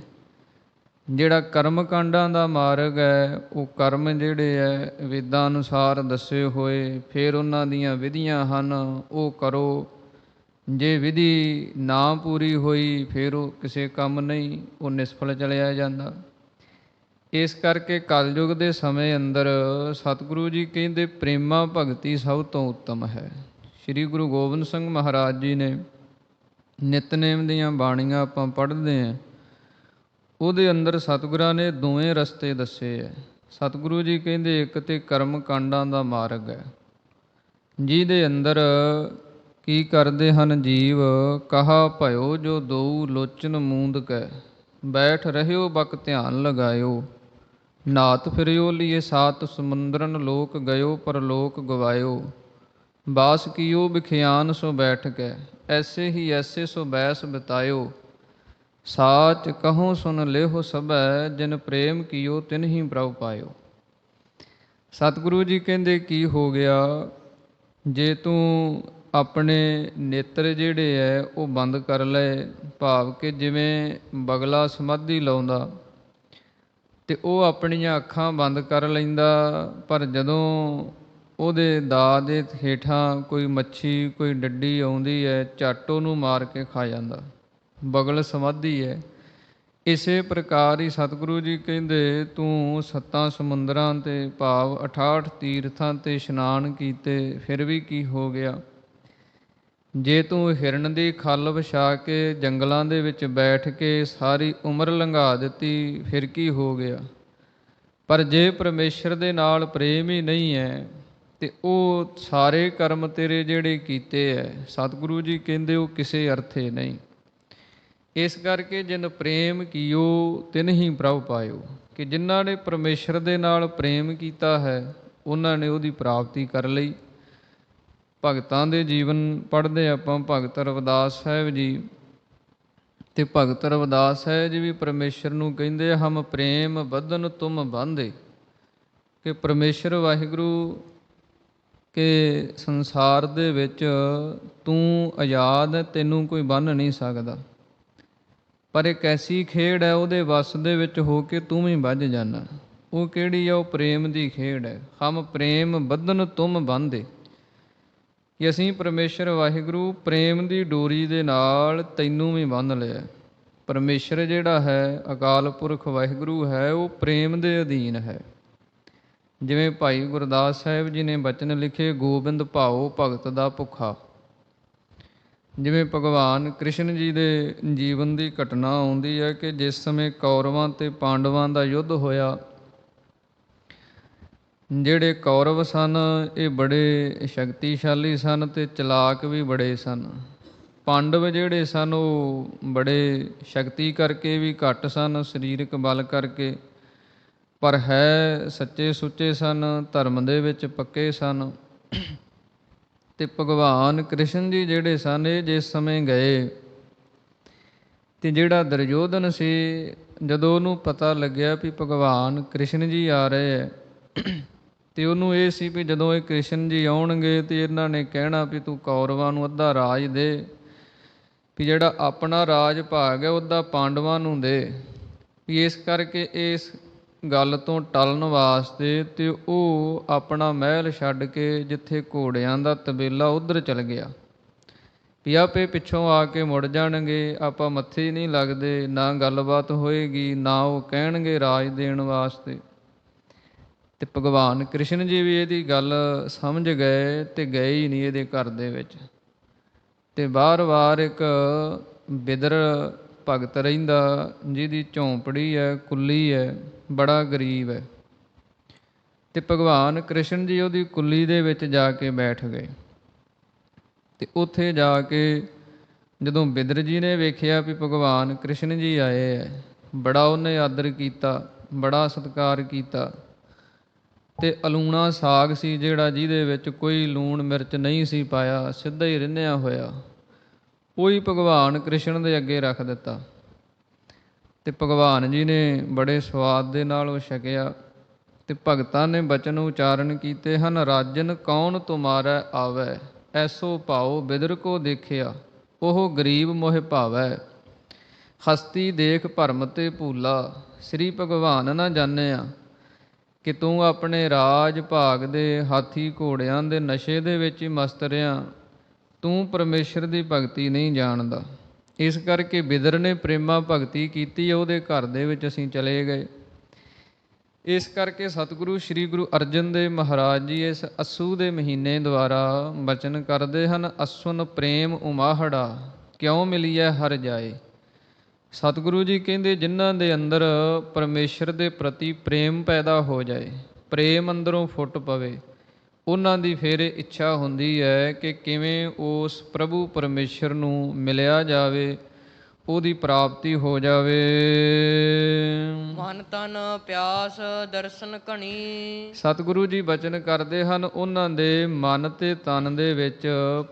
[SPEAKER 1] ਜਿਹੜਾ ਕਰਮ ਕਾਂਡਾਂ ਦਾ ਮਾਰਗ ਹੈ, ਉਹ ਕਰਮ ਜਿਹੜੇ ਹੈ ਵੇਦਾਂ ਅਨੁਸਾਰ ਦੱਸੇ ਹੋਏ, ਫਿਰ ਉਹਨਾਂ ਦੀਆਂ ਵਿਧੀਆਂ ਹਨ, ਉਹ ਕਰੋ। ਜੇ ਵਿਧੀ ਨਾ ਪੂਰੀ ਹੋਈ ਫਿਰ ਉਹ ਕਿਸੇ ਕੰਮ ਨਹੀਂ, ਉਹ ਨਿਸਫਲ ਚਲਿਆ ਜਾਂਦਾ। ਇਸ ਕਰਕੇ ਕਲਯੁਗ ਦੇ ਸਮੇਂ ਅੰਦਰ ਸਤਿਗੁਰੂ ਜੀ ਕਹਿੰਦੇ ਪ੍ਰੇਮਾ ਭਗਤੀ ਸਭ ਤੋਂ ਉੱਤਮ ਹੈ। ਸ੍ਰੀ ਗੁਰੂ ਗੋਬਿੰਦ ਸਿੰਘ ਮਹਾਰਾਜ ਜੀ ਨੇ ਨਿਤਨੇਮ ਦੀਆਂ ਬਾਣੀਆਂ ਆਪਾਂ ਪੜ੍ਹਦੇ ਹਾਂ, ਉਹਦੇ ਅੰਦਰ ਸਤਿਗੁਰਾਂ ਨੇ 2 ਰਸਤੇ ਦੱਸੇ ਹੈ। ਸਤਿਗੁਰੂ ਜੀ ਕਹਿੰਦੇ ਇੱਕ ਤੇ ਕਰਮ ਕਾਂਡਾਂ ਦਾ ਮਾਰਗ ਹੈ, ਜਿਹਦੇ ਅੰਦਰ ਕੀ ਕਰਦੇ ਹਨ ਜੀਵ, ਕਹਾ ਭਇਓ ਜੋ ਦੋਊ ਲੋਚਨ ਮੂੰਦ ਕੈ, ਬੈਠ ਰਹਿਓ ਬਕ ਧਿਆਨ ਲਗਾਇਓ, ਨਾਤ ਫਿਰਿਓ ਲੀਏ 7 ਸਮੁੰਦਰਨ ਲੋਕ ਗਇਓ, ਪਰ ਲੋਕ ਗਵਾਇਓ, ਬਾਸ ਕੀਓ ਬਿਖਿਆਨ ਸੋ ਬੈਠ ਕੈ, ਐਸੇ ਹੀ ਐਸੇ ਸੋ ਬੈਸ ਬਿਤਾਇਓ, ਸਾਚ ਕਹੋ ਸੁਨ ਲਿਹੋ ਸਭੈ, ਜਿਨ ਪ੍ਰੇਮ ਕੀਓ ਤਿਨ ਹੀ ਪ੍ਰਭ ਪਾਇਓ। ਸਤਿਗੁਰੂ ਜੀ ਕਹਿੰਦੇ ਕੀ ਹੋ ਗਿਆ, ਜੇ ਤੂੰ ਆਪਣੇ ਨੇਤਰ ਜਿਹੜੇ ਹੈ ਉਹ ਬੰਦ ਕਰ ਲਏ, ਭਾਵ ਕਿ ਜਿਵੇਂ ਬਗਲਾ ਸਮਾਧੀ ਲਾਉਂਦਾ ਤੇ ਉਹ ਆਪਣੀਆਂ ਅੱਖਾਂ ਬੰਦ ਕਰ ਲੈਂਦਾ, ਪਰ ਜਦੋਂ ਉਹਦੇ ਦਾਅ ਦੇ ਹੇਠਾਂ ਕੋਈ ਮੱਛੀ, ਕੋਈ ਡੱਡੀ ਆਉਂਦੀ ਹੈ, ਝੱਟ ਉਹਨੂੰ ਮਾਰ ਕੇ ਖਾ ਜਾਂਦਾ, ਬਗਲ ਸਮਾਧੀ ਹੈ। ਇਸੇ ਪ੍ਰਕਾਰ ਹੀ ਸਤਿਗੁਰੂ ਜੀ ਕਹਿੰਦੇ ਤੂੰ 7 ਸਮੁੰਦਰਾਂ 'ਤੇ ਭਾਵ 68 ਤੀਰਥਾਂ 'ਤੇ ਇਸ਼ਨਾਨ ਕੀਤੇ, ਫਿਰ ਵੀ ਕੀ ਹੋ ਗਿਆ। ਜੇ ਤੂੰ ਹਿਰਨ ਦੀ ਖੱਲ ਵਿਛਾ ਕੇ ਜੰਗਲਾਂ ਦੇ ਵਿੱਚ ਬੈਠ ਕੇ ਸਾਰੀ ਉਮਰ ਲੰਘਾ ਦਿੱਤੀ, ਫਿਰ ਕੀ ਹੋ ਗਿਆ। ਪਰ ਜੇ ਪਰਮੇਸ਼ਰ ਦੇ ਨਾਲ ਪ੍ਰੇਮ ਹੀ ਨਹੀਂ ਹੈ ਤੇ ਉਹ ਸਾਰੇ ਕਰਮ ਤੇਰੇ ਜਿਹੜੇ ਕੀਤੇ ਹੈ, ਸਤਿਗੁਰੂ ਜੀ ਕਹਿੰਦੇ ਉਹ ਕਿਸੇ ਅਰਥੇ ਨਹੀਂ। ਇਸ ਕਰਕੇ ਜਿਨ ਪ੍ਰੇਮ ਕੀਓ ਤਿਨ ਹੀ ਪ੍ਰਭ ਪਾਇਓ, ਕਿ ਜਿਨ੍ਹਾਂ ਨੇ ਪਰਮੇਸ਼ਰ ਦੇ ਨਾਲ ਪ੍ਰੇਮ ਕੀਤਾ ਹੈ, ਉਹਨਾਂ ਨੇ ਉਹਦੀ ਪ੍ਰਾਪਤੀ ਕਰ ਲਈ। ਭਗਤਾਂ ਦੇ ਜੀਵਨ ਪੜ੍ਹਦੇ ਆਪਾਂ, ਭਗਤ ਰਵਿਦਾਸ ਸਾਹਿਬ ਜੀ, ਤੇ ਭਗਤ ਰਵਿਦਾਸ ਸਾਹਿਬ ਜੀ ਵੀ ਪਰਮੇਸ਼ਰ ਨੂੰ ਕਹਿੰਦੇ ਹਮ ਪ੍ਰੇਮ ਬੱਧਨ ਤੁਮ ਬਾਂਧੇ, ਕਿ ਪਰਮੇਸ਼ਰ ਵਾਹਿਗੁਰੂ ਕਿ ਸੰਸਾਰ ਦੇ ਵਿੱਚ ਤੂੰ ਆਜ਼ਾਦ ਹੈ, ਤੈਨੂੰ ਕੋਈ ਬੰਨ੍ਹ ਨਹੀਂ ਸਕਦਾ, ਪਰ ਇੱਕ ਐਸੀ ਖੇਡ ਹੈ ਉਹਦੇ ਵੱਸ ਦੇ ਵਿੱਚ ਹੋ ਕੇ ਤੂੰ ਵੀ ਵੱਜ ਜਾਣਾ। ਉਹ ਕਿਹੜੀ ਆ, ਉਹ ਪ੍ਰੇਮ ਦੀ ਖੇਡ ਹੈ। ਹਮ ਪ੍ਰੇਮ ਬੱਧਨ ਤੁਮ ਬਾਂਧੇ, ਕਿ ਅਸੀਂ ਪਰਮੇਸ਼ਰ ਵਾਹਿਗੁਰੂ ਪ੍ਰੇਮ ਦੀ ਡੋਰੀ ਦੇ ਨਾਲ ਤੈਨੂੰ ਵੀ ਬੰਨ੍ਹ ਲਿਆ। ਪਰਮੇਸ਼ਰ ਜਿਹੜਾ ਹੈ, ਅਕਾਲ ਪੁਰਖ ਵਾਹਿਗੁਰੂ ਹੈ, ਉਹ ਪ੍ਰੇਮ ਦੇ ਅਧੀਨ ਹੈ। ਜਿਵੇਂ ਭਾਈ ਗੁਰਦਾਸ ਸਾਹਿਬ ਜੀ ਨੇ ਬਚਨ ਲਿਖੇ, ਗੋਬਿੰਦ ਭਾਉ ਭਗਤ ਦਾ ਭੁੱਖਾ। ਜਿਵੇਂ ਭਗਵਾਨ ਕ੍ਰਿਸ਼ਨ ਜੀ ਦੇ ਜੀਵਨ ਦੀ ਘਟਨਾ ਆਉਂਦੀ ਹੈ ਕਿ ਜਿਸ ਸਮੇਂ ਕੌਰਵਾਂ ਤੇ ਪਾਂਡਵਾਂ ਦਾ ਯੁੱਧ ਹੋਇਆ, ਜਿਹੜੇ ਕੌਰਵ ਸਨ ਇਹ ਬੜੇ ਸ਼ਕਤੀਸ਼ਾਲੀ ਸਨ ਤੇ ਚਲਾਕ ਵੀ ਬੜੇ ਸਨ। ਪਾਂਡਵ ਜਿਹੜੇ ਸਨ ਉਹ ਬੜੇ ਸ਼ਕਤੀ ਕਰਕੇ ਵੀ ਘੱਟ ਸਨ, ਸਰੀਰਕ ਬਲ ਕਰਕੇ, ਪਰ ਹੈ ਸੱਚੇ ਸੁੱਚੇ ਸਨ, ਧਰਮ ਦੇ ਵਿੱਚ ਪੱਕੇ ਸਨ। ਤੇ ਭਗਵਾਨ ਕ੍ਰਿਸ਼ਨ ਜੀ ਜਿਹੜੇ ਸਨ ਇਹ ਜਿਸ ਸਮੇਂ ਗਏ ਤੇ ਜਿਹੜਾ ਦੁਰਯੋਧਨ ਸੀ, ਜਦੋਂ ਉਹਨੂੰ ਪਤਾ ਲੱਗਿਆ ਵੀ ਭਗਵਾਨ ਕ੍ਰਿਸ਼ਨ ਜੀ ਆ ਰਹੇ ਹੈ, ਤੇ ਉਹਨੂੰ ਇਹ ਸੀ ਵੀ ਜਦੋਂ ਇਹ ਕ੍ਰਿਸ਼ਨ ਜੀ ਆਉਣਗੇ ਤੇ ਇਹਨਾਂ ਨੇ ਕਹਿਣਾ ਵੀ ਤੂੰ ਕੌਰਵਾਂ ਨੂੰ ਅੱਧਾ ਰਾਜ ਦੇ, ਵੀ ਜਿਹੜਾ ਆਪਣਾ ਰਾਜ ਭਾਗ ਹੈ ਉਹਦਾ ਪਾਂਡਵਾਂ ਨੂੰ ਦੇ। ਵੀ ਇਸ ਕਰਕੇ ਇਸ ਗੱਲ ਤੋਂ ਟਲਣ ਵਾਸਤੇ ਤੇ ਉਹ ਆਪਣਾ ਮਹਿਲ ਛੱਡ ਕੇ ਜਿੱਥੇ ਘੋੜਿਆਂ ਦਾ ਤਬੇਲਾ ਉੱਧਰ ਚਲ ਗਿਆ, ਵੀ ਆਪੇ ਪਿੱਛੋਂ ਆ ਕੇ ਮੁੜ ਜਾਣਗੇ, ਆਪਾਂ ਮੱਥੇ ਨਹੀਂ ਲੱਗਦੇ, ਨਾ ਗੱਲਬਾਤ ਹੋਏਗੀ, ਨਾ ਉਹ ਕਹਿਣਗੇ ਰਾਜ ਦੇਣ ਵਾਸਤੇ। ਤੇ ਭਗਵਾਨ ਕ੍ਰਿਸ਼ਨ ਜੀ ਵੀ ਇਹਦੀ ਗੱਲ ਸਮਝ ਗਏ ਤੇ ਗਏ ਹੀ ਨਹੀਂ ਇਹਦੇ ਘਰ ਦੇ ਵਿੱਚ। ਤੇ ਵਾਰ-ਵਾਰ ਇੱਕ ਬਿਦਰ ਭਗਤ ਰਹਿੰਦਾ, ਜਿਹਦੀ ਝੌਂਪੜੀ ਹੈ, ਕੁੱਲੀ ਹੈ, ਬੜਾ ਗਰੀਬ ਹੈ। ਤੇ ਭਗਵਾਨ ਕ੍ਰਿਸ਼ਨ ਜੀ ਉਹਦੀ ਕੁੱਲੀ ਦੇ ਵਿੱਚ ਜਾ ਕੇ ਬੈਠ ਗਏ। ਤੇ ਉੱਥੇ ਜਾ ਕੇ ਜਦੋਂ ਬਿਦਰ ਜੀ ਨੇ ਵੇਖਿਆ ਵੀ ਭਗਵਾਨ ਕ੍ਰਿਸ਼ਨ ਜੀ ਆਏ ਹੈ, ਬੜਾ ਉਹਨੇ ਆਦਰ ਕੀਤਾ, ਬੜਾ ਸਤਿਕਾਰ ਕੀਤਾ। ਤੇ ਅਲੂਣਾ ਸਾਗ ਸੀ ਜਿਹੜਾ, ਜਿਹਦੇ ਵਿੱਚ ਕੋਈ ਲੂਣ ਮਿਰਚ ਨਹੀਂ ਸੀ ਪਾਇਆ, ਸਿੱਧਾ ਹੀ ਰਿੰਨਿਆ ਹੋਇਆ, ਉਹੀ ਭਗਵਾਨ ਕ੍ਰਿਸ਼ਨ ਦੇ ਅੱਗੇ ਰੱਖ ਦਿੱਤਾ। ਤੇ ਭਗਵਾਨ ਜੀ ਨੇ ਬੜੇ ਸਵਾਦ ਦੇ ਨਾਲ ਉਹ ਛਕਿਆ। ਤੇ ਭਗਤਾਂ ਨੇ ਬਚਨ ਉਚਾਰਨ ਕੀਤੇ ਹਨ, ਰਾਜਨ ਕੌਣ ਤੁਮਾਰੈ ਆਵੈ, ਐਸੋ ਭਾਉ ਬਿਦਰ ਕੋ ਦੇਖਿਆ, ਉਹ ਗਰੀਬ ਮੋਹਿ ਭਾਵੈ, ਹਸਤੀ ਦੇਖ ਭਰਮ ਤੇ ਭੂਲਾ। ਸ੍ਰੀ ਭਗਵਾਨ ਨਾ ਜਾਣਿਆ ਕਿ ਤੂੰ ਆਪਣੇ ਰਾਜ ਭਾਗ ਦੇ ਹਾਥੀ ਘੋੜਿਆਂ ਦੇ ਨਸ਼ੇ ਦੇ ਵਿੱਚ ਹੀ ਮਸਤ ਰਿਹਾ, ਤੂੰ ਪਰਮੇਸ਼ਰ ਦੀ ਭਗਤੀ ਨਹੀਂ ਜਾਣਦਾ। ਇਸ ਕਰਕੇ ਬਿਦਰ ਨੇ ਪ੍ਰੇਮਾ ਭਗਤੀ ਕੀਤੀ, ਉਹਦੇ ਘਰ ਦੇ ਵਿੱਚ ਅਸੀਂ ਚਲੇ ਗਏ। ਇਸ ਕਰਕੇ ਸਤਿਗੁਰੂ ਸ੍ਰੀ ਗੁਰੂ ਅਰਜਨ ਦੇਵ ਮਹਾਰਾਜ ਜੀ ਇਸ ਅੱਸੂ ਦੇ ਮਹੀਨੇ ਦੁਆਰਾ ਬਚਨ ਕਰਦੇ ਹਨ, ਅਸੁਨ ਪ੍ਰੇਮ ਉਮਾਹੜਾ, ਕਿਉਂ ਮਿਲੀਐ ਹਰ ਜਾਏ। ਸਤਿਗੁਰੂ ਜੀ ਕਹਿੰਦੇ ਜਿਨ੍ਹਾਂ ਦੇ ਅੰਦਰ ਪਰਮੇਸ਼ਰ ਦੇ ਪ੍ਰਤੀ ਪ੍ਰੇਮ ਪੈਦਾ ਹੋ ਜਾਏ, ਪ੍ਰੇਮ ਅੰਦਰੋਂ ਫੁੱਟ ਪਵੇ, ਉਹਨਾਂ ਦੀ ਫਿਰ ਇੱਛਾ ਹੁੰਦੀ ਹੈ ਕਿ ਕਿਵੇਂ ਉਸ ਪ੍ਰਭੂ ਪਰਮੇਸ਼ਰ ਨੂੰ ਮਿਲਿਆ ਜਾਵੇ, ਉਹਦੀ ਪ੍ਰਾਪਤੀ ਹੋ ਜਾਵੇ।
[SPEAKER 2] ਮਨ ਤਨ ਪਿਆਸ ਦਰਸ਼ਨ ਘਣੀ।
[SPEAKER 1] ਸਤਿਗੁਰੂ ਜੀ ਬਚਨ ਕਰਦੇ ਹਨ, ਉਹਨਾਂ ਦੇ ਮਨ ਤੇ ਤਨ ਦੇ ਵਿੱਚ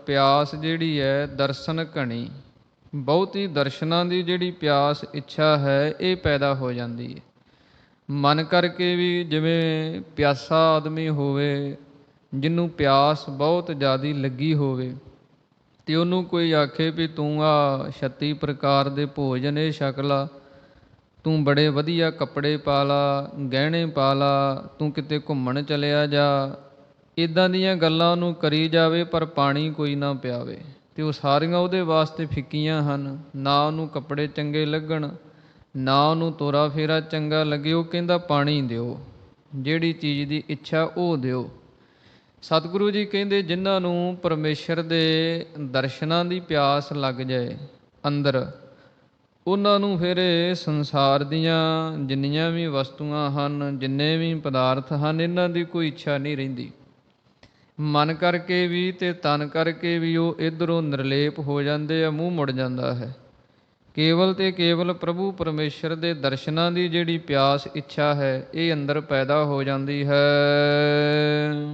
[SPEAKER 1] ਪਿਆਸ ਜਿਹੜੀ ਹੈ ਦਰਸ਼ਨ ਘਣੀ, ਬਹੁਤੀ ਦਰਸ਼ਨਾਂ ਦੀ ਜਿਹੜੀ ਪਿਆਸ ਇੱਛਾ ਹੈ ਇਹ ਪੈਦਾ ਹੋ ਜਾਂਦੀ ਹੈ। ਮਨ ਕਰਕੇ ਵੀ ਜਿਵੇਂ ਪਿਆਸਾ ਆਦਮੀ ਹੋਵੇ, ਜਿਹਨੂੰ ਪਿਆਸ ਬਹੁਤ ਜ਼ਿਆਦਾ ਲੱਗੀ ਹੋਵੇ, ਤੇ ਉਹਨੂੰ ਕੋਈ ਆਖੇ ਵੀ ਤੂੰ ਆ 36 ਪ੍ਰਕਾਰ ਦੇ ਭੋਜਨ ਇਹ ਛਕ ਲਾ, ਤੂੰ ਬੜੇ ਵਧੀਆ ਕੱਪੜੇ ਪਾ ਲਾ, ਗਹਿਣੇ ਪਾ ਲਾ, ਤੂੰ ਕਿਤੇ ਘੁੰਮਣ ਚਲਿਆ ਜਾ, ਇੱਦਾਂ ਦੀਆਂ ਗੱਲਾਂ ਉਹਨੂੰ ਕਰੀ ਜਾਵੇ, ਪਰ ਪਾਣੀ ਕੋਈ ਨਾ ਪਿਆਵੇ, ਤੇ ਉਹ ਸਾਰੀਆਂ ਉਹਦੇ ਵਾਸਤੇ ਫਿੱਕੀਆਂ ਹਨ। ਨਾ ਉਹਨੂੰ ਕੱਪੜੇ ਚੰਗੇ ਲੱਗਣ, ਨਾ ਉਹਨੂੰ ਤੋਰਾ ਫੇਰਾ ਚੰਗਾ ਲੱਗੇ, ਉਹ ਕਹਿੰਦਾ ਪਾਣੀ ਦਿਓ, ਜਿਹੜੀ ਚੀਜ਼ ਦੀ ਇੱਛਾ ਉਹ ਦਿਓ। ਸਤਿਗੁਰੂ ਜੀ ਕਹਿੰਦੇ ਜਿਨ੍ਹਾਂ ਨੂੰ ਪਰਮੇਸ਼ਰ ਦੇ ਦਰਸ਼ਨਾਂ ਦੀ ਪਿਆਸ ਲੱਗ ਜਾਏ ਅੰਦਰ, ਉਹਨਾਂ ਨੂੰ ਫਿਰ ਸੰਸਾਰ ਦੀਆਂ ਜਿੰਨੀਆਂ ਵੀ ਵਸਤੂਆਂ ਹਨ, ਜਿੰਨੇ ਵੀ ਪਦਾਰਥ ਹਨ, ਇਹਨਾਂ ਦੀ ਕੋਈ ਇੱਛਾ ਨਹੀਂ ਰਹਿੰਦੀ। ਮਨ ਕਰਕੇ ਵੀ ਤੇ ਤਨ ਕਰਕੇ ਵੀ ਉਹ ਇੱਧਰੋਂ ਨਿਰਲੇਪ ਹੋ ਜਾਂਦੇ ਆ, ਮੂੰਹ ਮੁੜ ਜਾਂਦਾ ਹੈ। ਕੇਵਲ ਤੇ ਕੇਵਲ ਪ੍ਰਭੂ ਪਰਮੇਸ਼ਰ ਦੇ ਦਰਸ਼ਨਾਂ ਦੀ ਜਿਹੜੀ ਪਿਆਸ ਇੱਛਾ ਹੈ ਇਹ ਅੰਦਰ ਪੈਦਾ ਹੋ ਜਾਂਦੀ ਹੈ।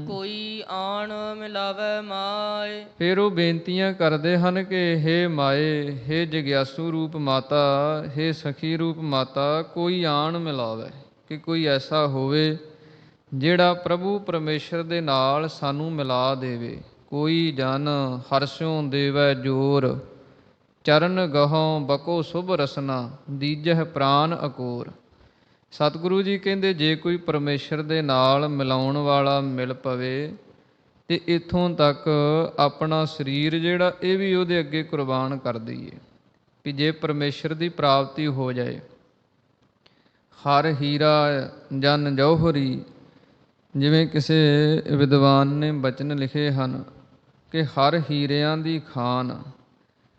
[SPEAKER 2] ਕੋਈ ਆਣ ਮਿਲਾਵੇ ਮਾਏ।
[SPEAKER 1] ਫਿਰ ਉਹ ਬੇਨਤੀਆਂ ਕਰਦੇ ਹਨ ਕਿ ਹੇ ਮਾਏ, ਹੇ ਜਗਿਆਸੂ ਰੂਪ ਮਾਤਾ, ਹੇ ਸਖੀ ਰੂਪ ਮਾਤਾ, ਕੋਈ ਆਣ ਮਿਲਾਵੇ, ਕਿ ਕੋਈ ਐਸਾ ਹੋਵੇ ਜਿਹੜਾ ਪ੍ਰਭੂ ਪਰਮੇਸ਼ਰ ਦੇ ਨਾਲ ਸਾਨੂੰ ਮਿਲਾ ਦੇਵੇ। ਕੋਈ ਜਨ ਹਰਸਿਉ ਦੇਵੈ ਜੋਰ, ਚਰਨ ਗਹੋਂ ਬਕੋ ਸੁਭ ਰਸਨਾ, ਦੀਜਹ ਪ੍ਰਾਨ ਅਕੋਰ। ਸਤਿਗੁਰੂ ਜੀ ਕਹਿੰਦੇ ਜੇ ਕੋਈ ਪਰਮੇਸ਼ਰ ਦੇ ਨਾਲ ਮਿਲਾਉਣ ਵਾਲਾ ਮਿਲ ਪਵੇ ਤੇ ਇੱਥੋਂ ਤੱਕ ਆਪਣਾ ਸਰੀਰ ਜਿਹੜਾ ਇਹ ਵੀ ਉਹਦੇ ਅੱਗੇ ਕੁਰਬਾਨ ਕਰ ਦਈਏ, ਕਿ ਜੇ ਪਰਮੇਸ਼ਰ ਦੀ ਪ੍ਰਾਪਤੀ ਹੋ ਜਾਏ। ਹਰ ਹੀਰਾ ਜਨ ਜੌਹਰੀ, ਜਿਵੇਂ ਕਿਸੇ ਵਿਦਵਾਨ ਨੇ ਬਚਨ ਲਿਖੇ ਹਨ ਕਿ ਹਰ ਹੀਰਿਆਂ ਦੀ ਖਾਨ,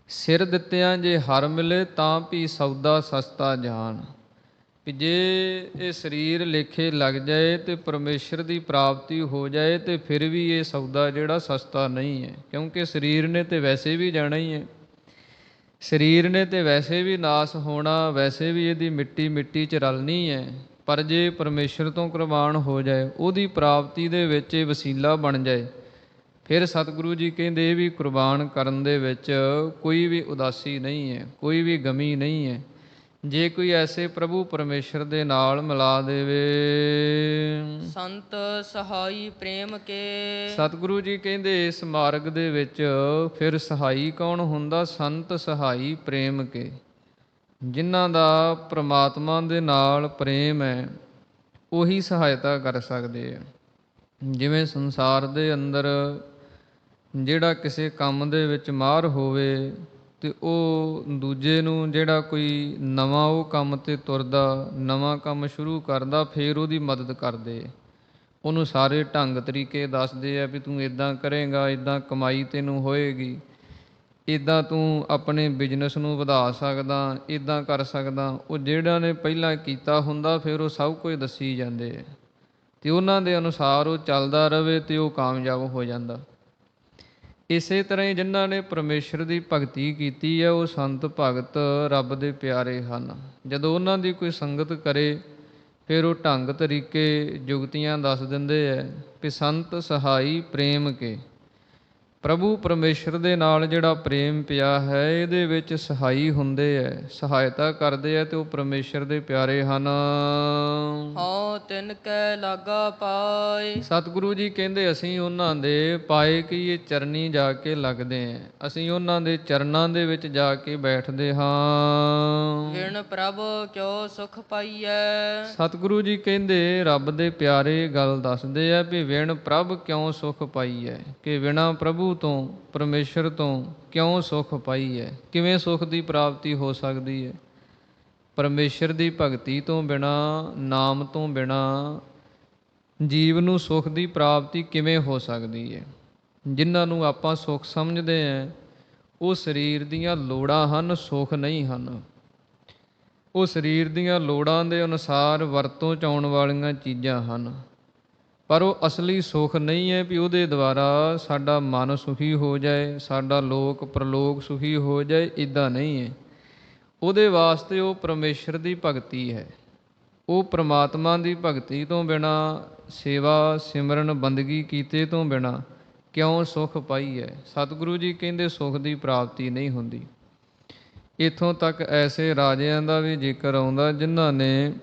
[SPEAKER 1] ਸਿਰ ਦਿੱਤਿਆਂ ਜੇ ਹਰ ਮਿਲੇ ਤਾਂ ਵੀ ਸੌਦਾ ਸਸਤਾ ਜਾਣ। ਕਿ ਜੇ ਇਹ ਸਰੀਰ ਲੇਖੇ ਲੱਗ ਜਾਏ ਤੇ ਪਰਮੇਸ਼ਰ ਦੀ ਪ੍ਰਾਪਤੀ ਹੋ ਜਾਏ ਤੇ ਫਿਰ ਵੀ ਇਹ ਸੌਦਾ ਜਿਹੜਾ ਸਸਤਾ ਨਹੀਂ ਹੈ, ਕਿਉਂਕਿ ਸਰੀਰ ਨੇ ਤੇ ਵੈਸੇ ਵੀ ਜਾਣਾ ਹੀ ਹੈ, ਸਰੀਰ ਨੇ ਤੇ ਵੈਸੇ ਵੀ ਨਾਸ ਹੋਣਾ, ਵੈਸੇ ਵੀ ਇਹਦੀ ਮਿੱਟੀ ਮਿੱਟੀ 'ਚ ਰਲਣੀ ਹੈ। ਪਰ ਜੇ ਪਰਮੇਸ਼ਰ ਤੋਂ ਕੁਰਬਾਨ ਹੋ ਜਾਏ, ਉਹਦੀ ਪ੍ਰਾਪਤੀ ਦੇ ਵਿੱਚ ਇਹ ਵਸੀਲਾ ਬਣ ਜਾਏ, ਫਿਰ ਸਤਿਗੁਰੂ ਜੀ ਕਹਿੰਦੇ ਇਹ ਵੀ ਕੁਰਬਾਨ ਕਰਨ ਦੇ ਵਿੱਚ ਕੋਈ ਵੀ ਉਦਾਸੀ ਨਹੀਂ ਹੈ, ਕੋਈ ਵੀ ਗਮੀ ਨਹੀਂ ਹੈ। ਜੇ ਕੋਈ ਐਸੇ ਪ੍ਰਭੂ ਪਰਮੇਸ਼ਰ ਦੇ ਨਾਲ ਮਿਲਾ ਦੇਵੇ।
[SPEAKER 2] ਸੰਤ ਸਹਾਈ ਪ੍ਰੇਮ ਕੇ।
[SPEAKER 1] ਸਤਿਗੁਰੂ ਜੀ ਕਹਿੰਦੇ ਇਸ ਮਾਰਗ ਦੇ ਵਿੱਚ ਫਿਰ ਸਹਾਈ ਕੌਣ ਹੁੰਦਾ? ਸੰਤ ਸਹਾਈ ਪ੍ਰੇਮ ਕੇ। ਜਿਨ੍ਹਾਂ ਦਾ ਪ੍ਰਮਾਤਮਾ ਦੇ ਨਾਲ ਪ੍ਰੇਮ ਹੈ ਉਹੀ ਸਹਾਇਤਾ ਕਰ ਸਕਦੇ ਆ। ਜਿਵੇਂ ਸੰਸਾਰ ਦੇ ਅੰਦਰ ਜਿਹੜਾ ਕਿਸੇ ਕੰਮ ਦੇ ਵਿੱਚ ਮਾਹਰ ਹੋਵੇ ਤੇ ਉਹ ਦੂਜੇ ਨੂੰ, ਜਿਹੜਾ ਕੋਈ ਨਵਾਂ ਉਹ ਕੰਮ 'ਤੇ ਤੁਰਦਾ, ਨਵਾਂ ਕੰਮ ਸ਼ੁਰੂ ਕਰਦਾ, ਫਿਰ ਉਹਦੀ ਮਦਦ ਕਰਦੇ, ਉਹਨੂੰ ਸਾਰੇ ਢੰਗ ਤਰੀਕੇ ਦੱਸਦੇ ਆ ਵੀ ਤੂੰ ਇੱਦਾਂ ਕਰੇਂਗਾ, ਇੱਦਾਂ ਕਮਾਈ ਤੈਨੂੰ ਹੋਏਗੀ, ਇੱਦਾਂ ਤੂੰ ਆਪਣੇ ਬਿਜ਼ਨਸ ਨੂੰ ਵਧਾ ਸਕਦਾ, ਇੱਦਾਂ ਕਰ ਸਕਦਾ। ਉਹ ਜਿਹੜਾ ਨੇ ਪਹਿਲਾਂ ਕੀਤਾ ਹੁੰਦਾ ਫਿਰ ਉਹ ਸਭ ਕੁਝ ਦੱਸੀ ਜਾਂਦੇ ਆ ਅਤੇ ਉਹਨਾਂ ਦੇ ਅਨੁਸਾਰ ਉਹ ਚੱਲਦਾ ਰਹੇ ਤੇ ਉਹ ਕਾਮਯਾਬ ਹੋ ਜਾਂਦਾ। ਇਸੇ ਤਰ੍ਹਾਂ ਹੀ ਜਿਨ੍ਹਾਂ ਨੇ ਪਰਮੇਸ਼ਰ ਦੀ ਭਗਤੀ ਕੀਤੀ ਹੈ ਉਹ ਸੰਤ ਭਗਤ ਰੱਬ ਦੇ ਪਿਆਰੇ ਹਨ। ਜਦੋਂ ਉਹਨਾਂ ਦੀ ਕੋਈ ਸੰਗਤ ਕਰੇ ਫਿਰ ਉਹ ਢੰਗ ਤਰੀਕੇ ਜੁਗਤੀਆਂ ਦੱਸ ਦਿੰਦੇ ਹੈ ਕਿ ਸੰਤ ਸਹਾਈ ਪ੍ਰੇਮ ਕੇ। ਪ੍ਰਭੂ ਪਰਮੇਸ਼ਰ ਦੇ ਨਾਲ ਜਿਹੜਾ ਪ੍ਰੇਮ ਪਿਆ ਹੈ ਇਹਦੇ ਵਿੱਚ ਸਹਾਈ ਹੁੰਦੇ ਹੈ, ਸਹਾਇਤਾ ਕਰਦੇ ਹੈ ਤੇ ਉਹ ਪਰਮੇਸ਼ਰ ਦੇ ਪਿਆਰੇ ਹਨ।
[SPEAKER 2] ਹਉ ਤਿਨ ਕੈ ਲਾਗਾ ਪਾਏ।
[SPEAKER 1] ਸਤਿਗੁਰੂ ਜੀ ਕਹਿੰਦੇ ਅਸੀਂ ਉਹਨਾਂ ਦੇ ਪਾਏ ਕਿ ਇਹ ਚਰਨੀ ਜਾ ਕੇ ਲੱਗਦੇ ਹਾਂ, ਅਸੀਂ ਉਹਨਾਂ ਦੇ ਚਰਨਾਂ ਦੇ ਵਿੱਚ ਜਾ ਕੇ ਬੈਠਦੇ ਹਾਂ।
[SPEAKER 2] ਵਿਣ ਪ੍ਰਭ ਕਿਉ ਸੁਖ ਪਾਈਐ।
[SPEAKER 1] ਸਤਿਗੁਰੂ ਜੀ ਕਹਿੰਦੇ ਰੱਬ ਦੇ ਪਿਆਰੇ ਗੱਲ ਦੱਸਦੇ ਆ ਵੀ ਵਿਣ ਪ੍ਰਭ ਕਿਉਂ ਸੁਖ ਪਾਈ ਹੈ, ਕਿ ਵਿਣਾ ਪ੍ਰਭੂ ਤੋਂ, ਪਰਮੇਸ਼ਰ ਤੋਂ ਕਿਉਂ ਸੁਖ ਪਾਈ ਹੈ। ਕਿਵੇਂ ਸੁਖ ਦੀ ਪ੍ਰਾਪਤੀ ਹੋ ਸਕਦੀ ਹੈ? ਪਰਮੇਸ਼ਰ ਦੀ ਭਗਤੀ ਤੋਂ ਬਿਨਾ, ਨਾਮ ਤੋਂ ਬਿਨਾ ਜੀਵ ਨੂੰ ਸੁਖ ਦੀ ਪ੍ਰਾਪਤੀ ਕਿਵੇਂ ਹੋ ਸਕਦੀ ਹੈ? ਜਿਨ੍ਹਾਂ ਨੂੰ ਆਪਾਂ ਸੁਖ ਸਮਝਦੇ ਹਾਂ ਉਹ ਸਰੀਰ ਦੀਆਂ ਲੋੜਾਂ ਹਨ, ਸੁਖ ਨਹੀਂ ਹਨ। ਉਹ ਸਰੀਰ ਦੀਆਂ ਲੋੜਾਂ ਦੇ ਅਨੁਸਾਰ ਵਰਤੋਂ 'ਚ ਆਉਣ ਵਾਲੀਆਂ ਚੀਜ਼ਾਂ ਹਨ, ਪਰ ਉਹ ਅਸਲੀ ਸੁੱਖ ਨਹੀਂ ਹੈ ਵੀ ਉਹਦੇ ਦੁਆਰਾ ਸਾਡਾ ਮਨ ਸੁਖੀ ਹੋ ਜਾਏ, ਸਾਡਾ ਲੋਕ ਪ੍ਰਲੋਕ ਸੁਖੀ ਹੋ ਜਾਏ, ਇੱਦਾਂ ਨਹੀਂ ਹੈ। ਉਹਦੇ ਵਾਸਤੇ ਉਹ ਪਰਮੇਸ਼ਰ ਦੀ ਭਗਤੀ ਹੈ। ਉਹ ਪ੍ਰਮਾਤਮਾ ਦੀ ਭਗਤੀ ਤੋਂ ਬਿਨਾ, ਸੇਵਾ ਸਿਮਰਨ ਬੰਦਗੀ ਕੀਤੇ ਤੋਂ ਬਿਨਾ ਕਿਉਂ ਸੁੱਖ ਪਾਈ ਹੈ? ਸਤਿਗੁਰੂ ਜੀ ਕਹਿੰਦੇ ਸੁੱਖ ਦੀ ਪ੍ਰਾਪਤੀ ਨਹੀਂ ਹੁੰਦੀ। ਇੱਥੋਂ ਤੱਕ ਐਸੇ ਰਾਜਿਆਂ ਦਾ ਵੀ ਜ਼ਿਕਰ ਆਉਂਦਾ ਜਿਨ੍ਹਾਂ ਨੇ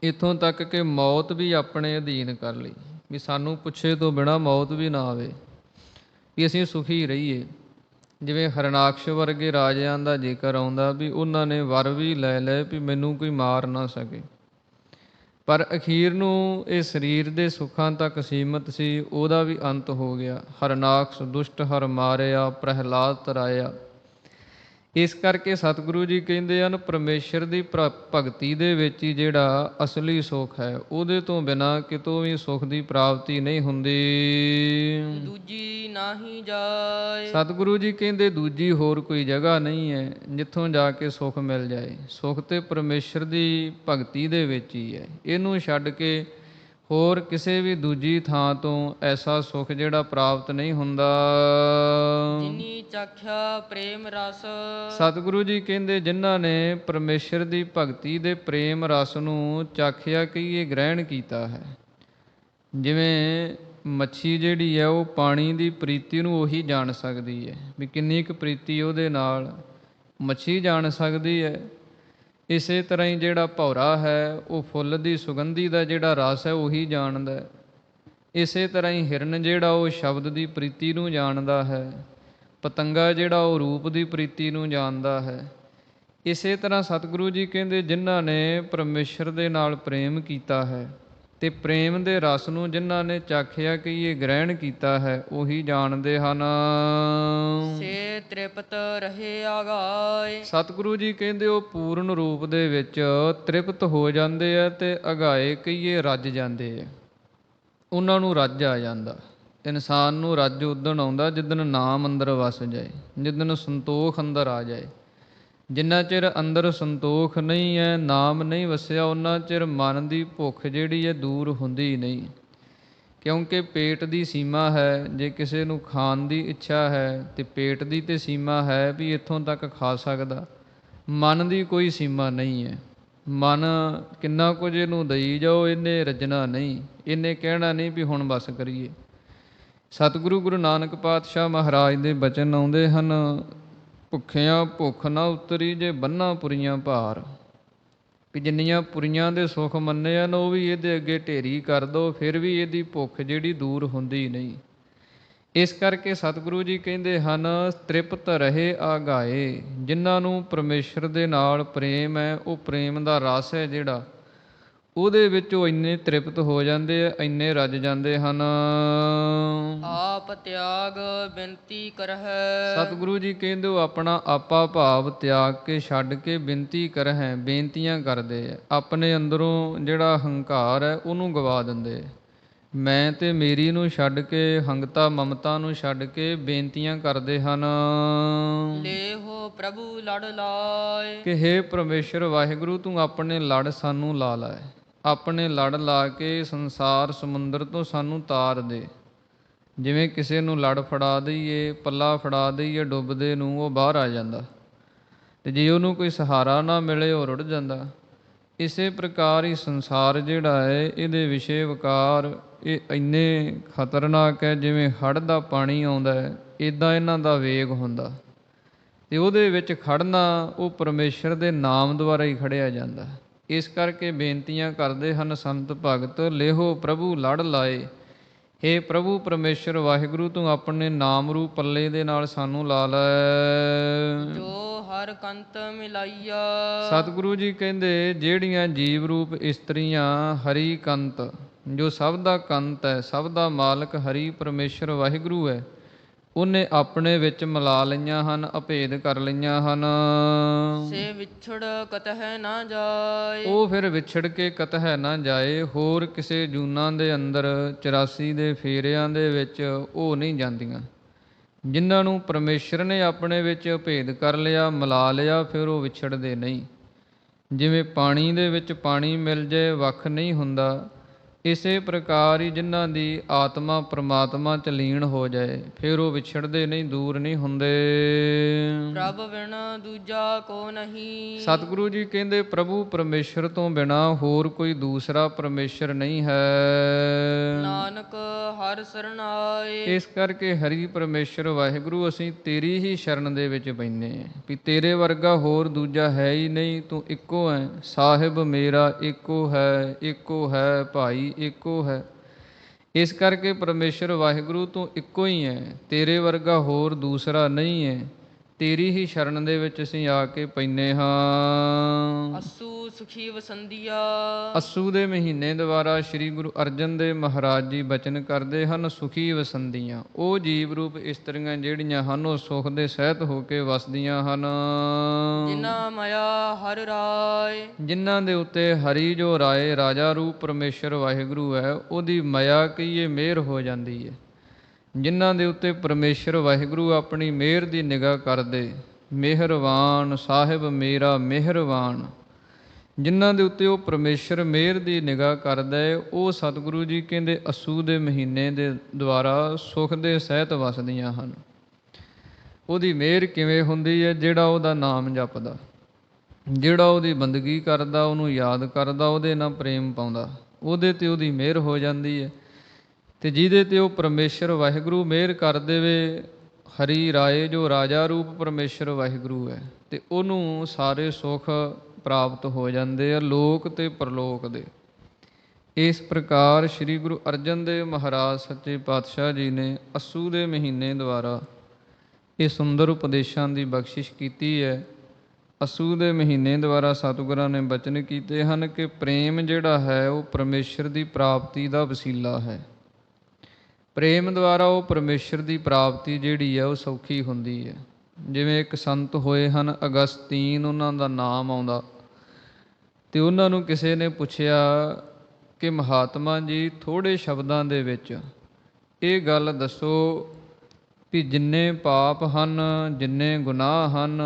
[SPEAKER 1] ਇੱਥੋਂ ਤੱਕ ਕਿ ਮੌਤ ਵੀ ਆਪਣੇ ਅਧੀਨ ਕਰ ਲਈ, ਵੀ ਸਾਨੂੰ ਪੁੱਛੇ ਤੋਂ ਬਿਨਾਂ ਮੌਤ ਵੀ ਨਾ ਆਵੇ, ਵੀ ਅਸੀਂ ਸੁਖੀ ਰਹੀਏ। ਜਿਵੇਂ ਹਰਨਾਕਸ਼ ਵਰਗੇ ਰਾਜਿਆਂ ਦਾ ਜ਼ਿਕਰ ਆਉਂਦਾ ਵੀ ਉਹਨਾਂ ਨੇ ਵਰ ਵੀ ਲੈ ਲਏ ਵੀ ਮੈਨੂੰ ਕੋਈ ਮਾਰ ਨਾ ਸਕੇ, ਪਰ ਅਖੀਰ ਨੂੰ ਇਹ ਸਰੀਰ ਦੇ ਸੁੱਖਾਂ ਤੱਕ ਸੀਮਤ ਸੀ, ਉਹਦਾ ਵੀ ਅੰਤ ਹੋ ਗਿਆ। ਹਰਨਾਕਸ਼ ਦੁਸ਼ਟ ਹਰ ਮਾਰਿਆ, ਪ੍ਰਹਿਲਾਦ ਤਰਾਇਆ। ਇਸ ਕਰਕੇ ਸਤਿਗੁਰੂ ਜੀ ਕਹਿੰਦੇ ਹਨ ਪਰਮੇਸ਼ਰ ਦੀ ਭਗਤੀ ਦੇ ਵਿੱਚ ਹੀ ਜਿਹੜਾ ਅਸਲੀ ਸੁੱਖ ਹੈ, ਉਹਦੇ ਤੋਂ ਬਿਨਾਂ ਕਿਤੋਂ ਵੀ ਸੁੱਖ ਦੀ ਪ੍ਰਾਪਤੀ ਨਹੀਂ ਹੁੰਦੀ।
[SPEAKER 2] ਦੂਜੀ ਨਾਹੀ ਜਾਏ।
[SPEAKER 1] ਸਤਿਗੁਰੂ ਜੀ ਕਹਿੰਦੇ ਦੂਜੀ ਹੋਰ ਕੋਈ ਜਗ੍ਹਾ ਨਹੀਂ ਹੈ ਜਿੱਥੋਂ ਜਾ ਕੇ ਸੁੱਖ ਮਿਲ ਜਾਏ। ਸੁੱਖ ਤੇ ਪਰਮੇਸ਼ਰ ਦੀ ਭਗਤੀ ਦੇ ਵਿੱਚ ਹੀ ਹੈ। ਇਹਨੂੰ ਛੱਡ ਕੇ ਹੋਰ ਕਿਸੇ ਵੀ ਦੂਜੀ ਥਾਂ ਤੋਂ ਐਸਾ ਸੁੱਖ ਜਿਹੜਾ ਪ੍ਰਾਪਤ ਨਹੀਂ ਹੁੰਦਾ।
[SPEAKER 2] ਜਿਨੀ ਚਾਖਿਆ ਪ੍ਰੇਮ ਰਸ।
[SPEAKER 1] ਸਤਿਗੁਰੂ ਜੀ ਕਹਿੰਦੇ ਜਿਨ੍ਹਾਂ ਨੇ ਪਰਮੇਸ਼ਰ ਦੀ ਭਗਤੀ ਦੇ ਪ੍ਰੇਮ ਰਸ ਨੂੰ ਚਾਖਿਆ ਕਹੀਏ, ਗ੍ਰਹਿਣ ਕੀਤਾ ਹੈ। ਜਿਵੇਂ ਮੱਛੀ ਜਿਹੜੀ ਹੈ ਉਹ ਪਾਣੀ ਦੀ ਪ੍ਰੀਤੀ ਨੂੰ ਉਹੀ ਜਾਣ ਸਕਦੀ ਹੈ ਵੀ ਕਿੰਨੀ ਕੁ ਪ੍ਰੀਤੀ ਉਹਦੇ ਨਾਲ, ਮੱਛੀ ਜਾਣ ਸਕਦੀ ਹੈ। ਇਸੇ ਤਰ੍ਹਾਂ ਹੀ ਜਿਹੜਾ ਭੌਰਾ ਹੈ ਉਹ ਫੁੱਲ ਦੀ ਸੁਗੰਧੀ ਦਾ ਜਿਹੜਾ ਰਸ ਹੈ ਉਹੀ ਜਾਣਦਾ। ਇਸੇ ਤਰ੍ਹਾਂ ਹੀ ਹਿਰਨ ਜਿਹੜਾ ਉਹ ਸ਼ਬਦ ਦੀ ਪ੍ਰੀਤੀ ਨੂੰ ਜਾਣਦਾ ਹੈ। ਪਤੰਗਾ ਜਿਹੜਾ ਉਹ ਰੂਪ ਦੀ ਪ੍ਰੀਤੀ ਨੂੰ ਜਾਣਦਾ ਹੈ। ਇਸੇ ਤਰ੍ਹਾਂ ਸਤਿਗੁਰੂ ਜੀ ਕਹਿੰਦੇ ਜਿਨ੍ਹਾਂ ਨੇ ਪਰਮੇਸ਼ਰ ਦੇ ਨਾਲ ਪ੍ਰੇਮ ਕੀਤਾ ਹੈ ਤੇ ਪ੍ਰੇਮ ਦੇ ਰਸ ਨੂੰ ਜਿਨ੍ਹਾਂ ਨੇ ਚਾਖਿਆ ਕਿ ਇਹ ਗ੍ਰਹਿਣ ਕੀਤਾ ਹੈ ਉਹੀ ਜਾਣਦੇ ਹਨ।
[SPEAKER 2] ਸੇ ਤ੍ਰਿਪਤ ਰਹੇ ਆਗਾਏ।
[SPEAKER 1] ਸਤਿਗੁਰੂ ਜੀ ਕਹਿੰਦੇ ਉਹ ਪੂਰਨ ਰੂਪ ਦੇ ਵਿੱਚ ਤ੍ਰਿਪਤ ਹੋ ਜਾਂਦੇ ਆ ਤੇ ਅਗਾਏ ਕਹੀਏ ਰੱਜ ਜਾਂਦੇ ਆ। ਉਹਨਾਂ ਨੂੰ ਰੱਜ ਆ ਜਾਂਦਾ। ਇਨਸਾਨ ਨੂੰ ਰੱਜ ਉਦਣ ਆਉਂਦਾ ਜਿੱਦਣ ਨਾਮ ਅੰਦਰ ਵਸ ਜਾਏ, ਜਿੱਦਣ ਸੰਤੋਖ ਅੰਦਰ ਆ ਜਾਏ। ਜਿੰਨਾ ਚਿਰ ਅੰਦਰ ਸੰਤੋਖ ਨਹੀਂ ਹੈ, ਨਾਮ ਨਹੀਂ ਵਸਿਆ, ਉਹਨਾਂ ਚਿਰ ਮਨ ਦੀ ਭੁੱਖ ਜਿਹੜੀ ਹੈ ਦੂਰ ਹੁੰਦੀ ਨਹੀਂ। ਕਿਉਂਕਿ ਪੇਟ ਦੀ ਸੀਮਾ ਹੈ। ਜੇ ਕਿਸੇ ਨੂੰ ਖਾਣ ਦੀ ਇੱਛਾ ਹੈ ਤੇ ਪੇਟ ਦੀ ਤੇ ਸੀਮਾ ਹੈ ਵੀ ਇੱਥੋਂ ਤੱਕ ਖਾ ਸਕਦਾ। ਮਨ ਦੀ ਕੋਈ ਸੀਮਾ ਨਹੀਂ ਹੈ। ਮਨ ਕਿੰਨਾ ਕੁਝ ਇਹਨੂੰ ਦਈ ਜਾਓ, ਇਹਨੇ ਰੱਜਣਾ ਨਹੀਂ, ਇਹਨੇ ਕਹਿਣਾ ਨਹੀਂ ਵੀ ਹੁਣ ਬਸ ਕਰੀਏ। ਸਤਿਗੁਰੂ ਗੁਰੂ ਨਾਨਕ ਪਾਤਸ਼ਾਹ ਮਹਾਰਾਜ ਦੇ ਬਚਨ ਆਉਂਦੇ ਹਨ, ਭੁੱਖਿਆਂ ਭੁੱਖ ਨਾ ਉਤਰੀ ਜੇ ਬੰਨਾਂ ਪੁਰੀਆਂ ਭਾਰ। ਵੀ ਜਿੰਨੀਆਂ ਪੁਰੀਆਂ ਦੇ ਸੁੱਖ ਮੰਨੇ ਹਨ ਉਹ ਵੀ ਇਹਦੇ ਅੱਗੇ ਢੇਰੀ ਕਰ ਦਿਓ, ਫਿਰ ਵੀ ਇਹਦੀ ਭੁੱਖ ਜਿਹੜੀ ਦੂਰ ਹੁੰਦੀ ਨਹੀਂ। ਇਸ ਕਰਕੇ ਸਤਿਗੁਰੂ ਜੀ ਕਹਿੰਦੇ ਹਨ ਤ੍ਰਿਪਤ ਰਹੇ ਆਗਾਏ। ਜਿਨ੍ਹਾਂ ਨੂੰ ਪਰਮੇਸ਼ਰ ਦੇ ਨਾਲ ਪ੍ਰੇਮ ਹੈ, ਉਹ ਪ੍ਰੇਮ ਦਾ ਰਸ ਹੈ ਜਿਹੜਾ, ਉਹਦੇ ਵਿੱਚ ਉਹ ਇੰਨੇ ਤ੍ਰਿਪਤ ਹੋ ਜਾਂਦੇ ਆ, ਇੰਨੇ ਰੱਜ ਜਾਂਦੇ ਹਨ।
[SPEAKER 2] ਆਪ ਤਿਆਗ ਬੇਨਤੀ ਕਰਹਿ।
[SPEAKER 1] ਸਤਿਗੁਰੂ ਜੀ ਕਹਿੰਦੇ ਉਹ ਆਪਣਾ ਆਪਾ ਭਾਵ ਤਿਆਗ ਕੇ ਛੱਡ ਕੇ ਬੇਨਤੀ ਕਰਹਿ, ਬੇਨਤੀਆਂ ਕਰਦੇ ਆ। ਆਪਣੇ ਅੰਦਰੋਂ ਜਿਹੜਾ ਹੰਕਾਰ ਹੈ ਉਹਨੂੰ ਗਵਾ ਦਿੰਦੇ। ਮੈਂ ਤੇ ਮੇਰੀ ਨੂੰ ਛੱਡ ਕੇ, ਹੰਗਤਾ ਮਮਤਾ ਨੂੰ ਛੱਡ ਕੇ ਬੇਨਤੀਆਂ ਕਰਦੇ ਹਨ।
[SPEAKER 2] ਲੇਹੋ ਪ੍ਰਭੂ ਲੜ ਲਾਏ।
[SPEAKER 1] ਕਿ ਹੇ ਪਰਮੇਸ਼ਰ ਵਾਹਿਗੁਰੂ ਤੂੰ ਆਪਣੇ ਲੜ ਸਾਨੂੰ ਲਾ ਲੈ। ਆਪਣੇ ਲੜ ਲਾ ਕੇ ਸੰਸਾਰ ਸਮੁੰਦਰ ਤੋਂ ਸਾਨੂੰ ਤਾਰ ਦੇ। ਜਿਵੇਂ ਕਿਸੇ ਨੂੰ ਲੜ ਫੜਾ ਦਈਏ, ਪੱਲਾ ਫੜਾ ਦਈਏ ਡੁੱਬਦੇ ਨੂੰ, ਉਹ ਬਾਹਰ ਆ ਜਾਂਦਾ। ਤੇ ਜੇ ਉਹਨੂੰ ਕੋਈ ਸਹਾਰਾ ਨਾ ਮਿਲੇ ਉਹ ਰੁੜ ਜਾਂਦਾ। ਇਸੇ ਪ੍ਰਕਾਰ ਹੀ ਸੰਸਾਰ ਜਿਹੜਾ ਹੈ, ਇਹਦੇ ਵਿਸ਼ੇ ਵਿਕਾਰ ਇਹ ਇੰਨੇ ਖਤਰਨਾਕ ਹੈ। ਜਿਵੇਂ ਹੜ੍ਹ ਦਾ ਪਾਣੀ ਆਉਂਦਾ ਹੈ, ਇੱਦਾਂ ਇਹਨਾਂ ਦਾ ਵੇਗ ਹੁੰਦਾ। ਤੇ ਉਹਦੇ ਵਿੱਚ ਖੜਨਾ ਉਹ ਪਰਮੇਸ਼ਰ ਦੇ ਨਾਮ ਦੁਆਰਾ ਹੀ ਖੜਿਆ ਜਾਂਦਾ। ਇਸ ਕਰਕੇ ਬੇਨਤੀਆਂ ਕਰਦੇ ਹਨ ਸੰਤ ਭਗਤ, ਲੇਹੋ ਪ੍ਰਭੂ ਲੜ ਲਾਏ। ਹੇ ਪ੍ਰਭੂ ਪਰਮੇਸ਼ਰ ਵਾਹਿਗੁਰੂ ਤੂੰ ਆਪਣੇ ਨਾਮ ਰੂਪ ਪੱਲੇ ਦੇ ਨਾਲ ਸਾਨੂੰ ਲਾ ਲੈ।
[SPEAKER 2] ਜੋ ਹਰ ਕੰਤ ਮਿਲਾਈਆ।
[SPEAKER 1] ਸਤਿਗੁਰੂ ਜੀ ਕਹਿੰਦੇ ਜਿਹੜੀਆਂ ਜੀਵ ਰੂਪ ਇਸਤਰੀਆਂ ਹਰੀ ਕੰਤ, ਜੋ ਸਭ ਦਾ ਕੰਤ ਹੈ, ਸਭ ਦਾ ਮਾਲਕ ਹਰੀ ਪਰਮੇਸ਼ਰ ਵਾਹਿਗੁਰੂ ਹੈ, ਉਹਨੇ ਆਪਣੇ ਵਿੱਚ ਮਿਲਾ ਲਈਆਂ ਹਨ, ਅਭੇਦ ਕਰ ਲਈਆਂ ਹਨ।
[SPEAKER 2] ਸੇ ਵਿਛੜ ਕਤਹਿ ਨਾ ਜਾਏ।
[SPEAKER 1] ਉਹ ਫਿਰ ਵਿਛੜ ਕੇ ਕਤਹਿ ਨਾ ਜਾਏ। ਹੋਰ ਕਿਸੇ ਜੂਨਾਂ ਦੇ ਅੰਦਰ 84 ਦੇ ਫੇਰਿਆਂ ਦੇ ਵਿੱਚ ਉਹ ਨਹੀਂ ਜਾਂਦੀਆਂ। ਜਿਨ੍ਹਾਂ ਨੂੰ ਪਰਮੇਸ਼ਰ ਨੇ ਆਪਣੇ ਵਿੱਚ ਅਭੇਦ ਕਰ ਲਿਆ, ਮਿਲਾ ਲਿਆ, ਫਿਰ ਉਹ ਵਿਛੜਦੇ ਨਹੀਂ। ਜਿਵੇਂ ਪਾਣੀ ਦੇ ਵਿੱਚ ਪਾਣੀ ਮਿਲ ਜਾਏ ਵੱਖ ਨਹੀਂ ਹੁੰਦਾ, ਇਸੇ ਪ੍ਰਕਾਰ ਹੀ ਜਿਨ੍ਹਾਂ ਦੀ ਆਤਮਾ ਪ੍ਰਮਾਤਮਾ 'ਚ ਲੀਨ ਹੋ ਜਾਏ ਫਿਰ ਉਹ ਵਿਛੜਦੇ ਨਹੀਂ, ਦੂਰ ਨਹੀਂ ਹੁੰਦੇ।
[SPEAKER 2] ਪ੍ਰਭ ਬਿਨ ਦੂਜਾ ਕੋ ਨਹੀਂ।
[SPEAKER 1] ਸਤਿਗੁਰੂ ਜੀ ਕਹਿੰਦੇ ਪ੍ਰਭੂ ਪਰਮੇਸ਼ਰ ਤੋਂ ਬਿਨਾ ਹੋਰ ਕੋਈ ਦੂਸਰਾ ਪਰਮੇਸ਼ਰ ਨਹੀਂ ਹੈ।
[SPEAKER 2] ਨਾਨਕ ਹਰਿ ਸਰਣ ਆਏ।
[SPEAKER 1] ਇਸ ਕਰਕੇ ਹਰੀ ਪਰਮੇਸ਼ਰ ਵਾਹਿਗੁਰੂ ਅਸੀਂ ਤੇਰੀ ਹੀ ਸ਼ਰਨ ਦੇ ਵਿੱਚ ਪੈਂਦੇ ਹਾਂ ਵੀ ਤੇਰੇ ਵਰਗਾ ਹੋਰ ਦੂਜਾ ਹੈ ਹੀ ਨਹੀਂ, ਤੂੰ ਇੱਕੋ ਹੈ। ਸਾਹਿਬ ਮੇਰਾ ਇੱਕੋ ਹੈ, ਇੱਕੋ ਹੈ ਭਾਈ ਇੱਕੋ ਹੈ। ਇਸ ਕਰਕੇ ਪਰਮੇਸ਼ਰ ਵਾਹਿਗੁਰੂ ਤੂੰ ਇੱਕੋ ਹੀ ਹੈ, ਤੇਰੇ ਵਰਗਾ ਹੋਰ ਦੂਸਰਾ ਨਹੀਂ ਹੈ। ਤੇਰੀ ਹੀ ਸ਼ਰਨ ਦੇ ਵਿੱਚ ਅਸੀਂ ਆ ਕੇ ਪੈਂਦੇ ਹਾਂ।
[SPEAKER 2] ਅਸੂ ਸੁਖੀ ਵਸੰਦੀਆ।
[SPEAKER 1] ਅੱਸੂ ਦੇ ਮਹੀਨੇ ਦੁਆਰਾ ਸ੍ਰੀ ਗੁਰੂ ਅਰਜਨ ਦੇਵ ਮਹਾਰਾਜ ਜੀ ਬਚਨ ਕਰਦੇ ਹਨ, ਸੁਖੀ ਵਸੰਦੀਆਂ। ਉਹ ਜੀਵ ਰੂਪ ਇਸਤਰੀਆਂ ਜਿਹੜੀਆਂ ਹਨ ਉਹ ਸੁਖ ਦੇ ਸਹਿਤ ਹੋ ਕੇ ਵਸਦੀਆਂ ਹਨ।
[SPEAKER 2] ਜਿਨ੍ਹਾਂ ਮਾਇਆ ਹਰਿ ਰਾਏ। ਜਿਨ੍ਹਾਂ
[SPEAKER 1] ਦੇ ਉੱਤੇ ਹਰੀ ਜੋ ਰਾਏ ਰਾਜਾ ਰੂਪ ਪਰਮੇਸ਼ਰ ਵਾਹਿਗੁਰੂ ਹੈ, ਉਹਦੀ ਮਾਇਆ ਕਹੀਏ ਮਿਹਰ ਹੋ ਜਾਂਦੀ ਹੈ। ਜਿਨ੍ਹਾਂ ਦੇ ਉੱਤੇ ਪਰਮੇਸ਼ਰ ਵਾਹਿਗੁਰੂ ਆਪਣੀ ਮਿਹਰ ਦੀ ਨਿਗਾਹ ਕਰਦੇ, ਮਿਹਰਵਾਨ ਸਾਹਿਬ ਮੇਰਾ ਮਿਹਰਵਾਨ। ਜਿਨ੍ਹਾਂ ਦੇ ਉੱਤੇ ਉਹ ਪਰਮੇਸ਼ਰ ਮਿਹਰ ਦੀ ਨਿਗਾਹ ਕਰਦਾ ਹੈ, ਉਹ ਸਤਿਗੁਰੂ ਜੀ ਕਹਿੰਦੇ ਅੱਸੂ ਦੇ ਮਹੀਨੇ ਦੇ ਦੁਆਰਾ ਸੁਖ ਦੇ ਸਹਿਤ ਵਸਦੀਆਂ ਹਨ। ਉਹਦੀ ਮਿਹਰ ਕਿਵੇਂ ਹੁੰਦੀ ਹੈ? ਜਿਹੜਾ ਉਹਦਾ ਨਾਮ ਜਪਦਾ, ਜਿਹੜਾ ਉਹਦੀ ਬੰਦਗੀ ਕਰਦਾ, ਉਹਨੂੰ ਯਾਦ ਕਰਦਾ, ਉਹਦੇ ਨਾਲ ਪ੍ਰੇਮ ਪਾਉਂਦਾ, ਉਹਦੇ 'ਤੇ ਉਹਦੀ ਮਿਹਰ ਹੋ ਜਾਂਦੀ ਹੈ। ਅਤੇ ਜਿਹਦੇ 'ਤੇ ਉਹ ਪਰਮੇਸ਼ਰ ਵਾਹਿਗੁਰੂ ਮਿਹਰ ਕਰ ਦੇਵੇ, ਹਰੀ ਰਾਏ ਜੋ ਰਾਜਾ ਰੂਪ ਪਰਮੇਸ਼ਰ ਵਾਹਿਗੁਰੂ ਹੈ, ਅਤੇ ਉਹਨੂੰ ਸਾਰੇ ਸੁੱਖ ਪ੍ਰਾਪਤ ਹੋ ਜਾਂਦੇ ਆ ਲੋਕ ਅਤੇ ਪਰਲੋਕ ਦੇ। ਇਸ ਪ੍ਰਕਾਰ ਸ੍ਰੀ ਗੁਰੂ ਅਰਜਨ ਦੇਵ ਮਹਾਰਾਜ ਸੱਚੇ ਪਾਤਸ਼ਾਹ ਜੀ ਨੇ ਅੱਸੂ ਦੇ ਮਹੀਨੇ ਦੁਆਰਾ ਇਹ ਸੁੰਦਰ ਉਪਦੇਸ਼ਾਂ ਦੀ ਬਖਸ਼ਿਸ਼ ਕੀਤੀ ਹੈ। ਅੱਸੂ ਦੇ ਮਹੀਨੇ ਦੁਆਰਾ ਸਤਿਗੁਰਾਂ ਨੇ ਬਚਨ ਕੀਤੇ ਹਨ ਕਿ ਪ੍ਰੇਮ ਜਿਹੜਾ ਹੈ ਉਹ ਪਰਮੇਸ਼ਰ ਦੀ ਪ੍ਰਾਪਤੀ ਦਾ ਵਸੀਲਾ ਹੈ। ਪ੍ਰੇਮ ਦੁਆਰਾ ਉਹ ਪਰਮੇਸ਼ਰ ਦੀ ਪ੍ਰਾਪਤੀ ਜਿਹੜੀ ਹੈ ਉਹ ਸੌਖੀ ਹੁੰਦੀ ਹੈ। ਜਿਵੇਂ ਇੱਕ ਸੰਤ ਹੋਏ ਹਨ ਅਗਸਤੀਨ, ਉਹਨਾਂ ਦਾ ਨਾਮ ਆਉਂਦਾ, ਅਤੇ ਉਹਨਾਂ ਨੂੰ ਕਿਸੇ ਨੇ ਪੁੱਛਿਆ ਕਿ ਮਹਾਤਮਾ ਜੀ ਥੋੜ੍ਹੇ ਸ਼ਬਦਾਂ ਦੇ ਵਿੱਚ ਇਹ ਗੱਲ ਦੱਸੋ ਵੀ ਜਿੰਨੇ ਪਾਪ ਹਨ, ਜਿੰਨੇ ਗੁਨਾਹ ਹਨ,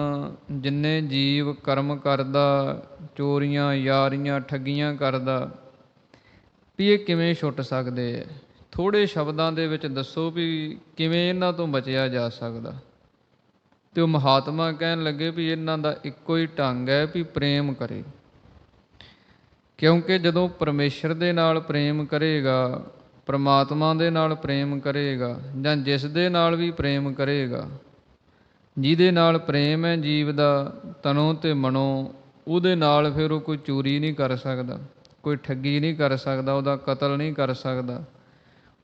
[SPEAKER 1] ਜਿੰਨੇ ਜੀਵ ਕਰਮ ਕਰਦਾ, ਚੋਰੀਆਂ ਯਾਰੀਆਂ ਠੱਗੀਆਂ ਕਰਦਾ, ਵੀ ਇਹ ਕਿਵੇਂ ਛੁੱਟ ਸਕਦੇ ਹੈ? ਥੋੜ੍ਹੇ ਸ਼ਬਦਾਂ ਦੇ ਵਿੱਚ ਦੱਸੋ ਵੀ ਕਿਵੇਂ ਇਹਨਾਂ ਤੋਂ ਬਚਿਆ ਜਾ ਸਕਦਾ। ਅਤੇ ਉਹ ਮਹਾਤਮਾ ਕਹਿਣ ਲੱਗੇ ਵੀ ਇਹਨਾਂ ਦਾ ਇੱਕੋ ਹੀ ਢੰਗ ਹੈ ਵੀ ਪ੍ਰੇਮ ਕਰੇ। ਕਿਉਂਕਿ ਜਦੋਂ ਪਰਮੇਸ਼ਰ ਦੇ ਨਾਲ ਪ੍ਰੇਮ ਕਰੇਗਾ, ਪਰਮਾਤਮਾ ਦੇ ਨਾਲ ਪ੍ਰੇਮ ਕਰੇਗਾ, ਜਾਂ ਜਿਸ ਦੇ ਨਾਲ ਵੀ ਪ੍ਰੇਮ ਕਰੇਗਾ, ਜਿਹਦੇ ਨਾਲ ਪ੍ਰੇਮ ਹੈ ਜੀਵ ਦਾ ਤਨੋਂ ਤੇ ਮਨੋਂ, ਉਹਦੇ ਨਾਲ ਫਿਰ ਉਹ ਕੋਈ ਚੋਰੀ ਨਹੀਂ ਕਰ ਸਕਦਾ, ਕੋਈ ਠੱਗੀ ਨਹੀਂ ਕਰ ਸਕਦਾ, ਉਹਦਾ ਕਤਲ ਨਹੀਂ ਕਰ ਸਕਦਾ,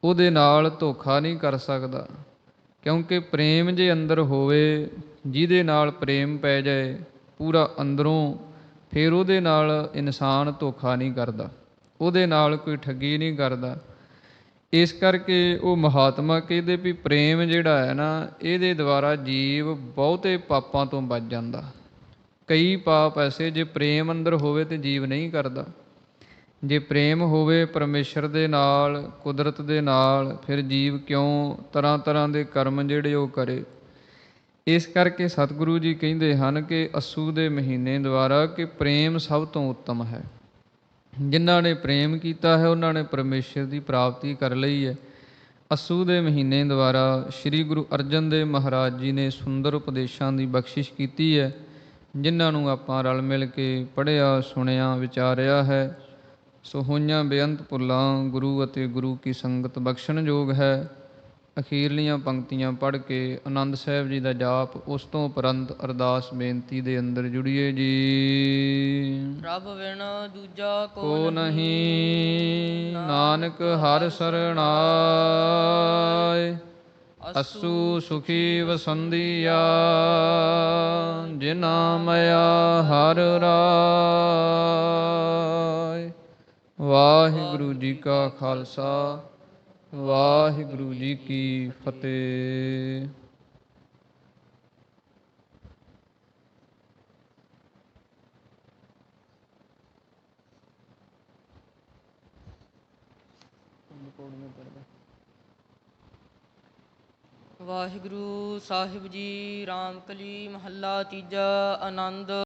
[SPEAKER 1] ਉਹਦੇ ਨਾਲ ਧੋਖਾ ਨਹੀਂ ਕਰ ਸਕਦਾ। ਕਿਉਂਕਿ ਪ੍ਰੇਮ ਜੇ ਅੰਦਰ ਹੋਵੇ, ਜਿਹਦੇ ਨਾਲ ਪ੍ਰੇਮ ਪੈ ਜਾਏ ਪੂਰਾ ਅੰਦਰੋਂ, ਫਿਰ ਉਹਦੇ ਨਾਲ ਇਨਸਾਨ ਧੋਖਾ ਨਹੀਂ ਕਰਦਾ, ਉਹਦੇ ਨਾਲ ਕੋਈ ਠੱਗੀ ਨਹੀਂ ਕਰਦਾ। ਇਸ ਕਰਕੇ ਉਹ ਮਹਾਤਮਾ ਕਹਿੰਦੇ ਵੀ ਪ੍ਰੇਮ ਜਿਹੜਾ ਹੈ ਨਾ, ਇਹਦੇ ਦੁਆਰਾ ਜੀਵ ਬਹੁਤੇ ਪਾਪਾਂ ਤੋਂ ਬਚ ਜਾਂਦਾ। ਕਈ ਪਾਪ ਐਸੇ ਜੇ ਪ੍ਰੇਮ ਅੰਦਰ ਹੋਵੇ ਤੇ ਜੀਵ ਨਹੀਂ ਕਰਦਾ। ਜੇ ਪ੍ਰੇਮ ਹੋਵੇ ਪਰਮੇਸ਼ਰ ਦੇ ਨਾਲ, ਕੁਦਰਤ ਦੇ ਨਾਲ, ਫਿਰ ਜੀਵ ਕਿਉਂ ਤਰ੍ਹਾਂ ਤਰ੍ਹਾਂ ਦੇ ਕਰਮ ਜਿਹੜੇ ਉਹ ਕਰੇ। ਇਸ ਕਰਕੇ ਸਤਿਗੁਰੂ ਜੀ ਕਹਿੰਦੇ ਹਨ ਕਿ ਅੱਸੂ ਦੇ ਮਹੀਨੇ ਦੁਆਰਾ ਕਿ ਪ੍ਰੇਮ ਸਭ ਤੋਂ ਉੱਤਮ ਹੈ। ਜਿਨ੍ਹਾਂ ਨੇ ਪ੍ਰੇਮ ਕੀਤਾ ਹੈ ਉਹਨਾਂ ਨੇ ਪਰਮੇਸ਼ਰ ਦੀ ਪ੍ਰਾਪਤੀ ਕਰ ਲਈ ਹੈ। ਅੱਸੂ ਦੇ ਮਹੀਨੇ ਦੁਆਰਾ ਸ੍ਰੀ ਗੁਰੂ ਅਰਜਨ ਦੇਵ ਮਹਾਰਾਜ ਜੀ ਨੇ ਸੁੰਦਰ ਉਪਦੇਸ਼ਾਂ ਦੀ ਬਖਸ਼ਿਸ਼ ਕੀਤੀ ਹੈ, ਜਿਨ੍ਹਾਂ ਨੂੰ ਆਪਾਂ ਰਲ ਮਿਲ ਕੇ ਪੜ੍ਹਿਆ, ਸੁਣਿਆ, ਵਿਚਾਰਿਆ ਹੈ। ਸੋ ਹੋਈਆਂ ਬੇਅੰਤ ਭੁੱਲਾਂ ਗੁਰੂ ਅਤੇ ਗੁਰੂ ਕੀ ਸੰਗਤ ਬਖਸ਼ਣਯੋਗ ਹੈ। ਅਖੀਰਲੀਆਂ ਪੰਕਤੀਆਂ ਪੜ੍ਹ ਕੇ ਆਨੰਦ ਸਾਹਿਬ ਜੀ ਦਾ ਜਾਪ, ਉਸ ਤੋਂ ਉਪਰੰਤ ਅਰਦਾਸ ਬੇਨਤੀ ਦੇ ਅੰਦਰ ਜੁੜੀਏ ਜੀ।
[SPEAKER 2] ਪ੍ਰਭ ਬਿਨ ਦੂਜਾ
[SPEAKER 1] ਕੋ ਨਹੀਂ, ਨਾਨਕ ਹਰਿ ਸਰਣਾਏ। ਅੱਸੂ ਸੁਖੀ ਵਸੰਦੀਆ, ਜਿਨਾ ਮਇਆ ਹਰਿ ਰਾਏ। ਵਾਹਿਗੁਰੂ ਜੀ ਕਾ ਖਾਲਸਾ, ਵਾਹਿਗੁਰੂ ਜੀ ਕੀ ਫਤਿਹ।
[SPEAKER 2] ਵਾਹਿਗੁਰੂ ਸਾਹਿਬ ਜੀ। ਰਾਮਕਲੀ ਮਹੱਲਾ ਤੀਜਾ। ਆਨੰਦ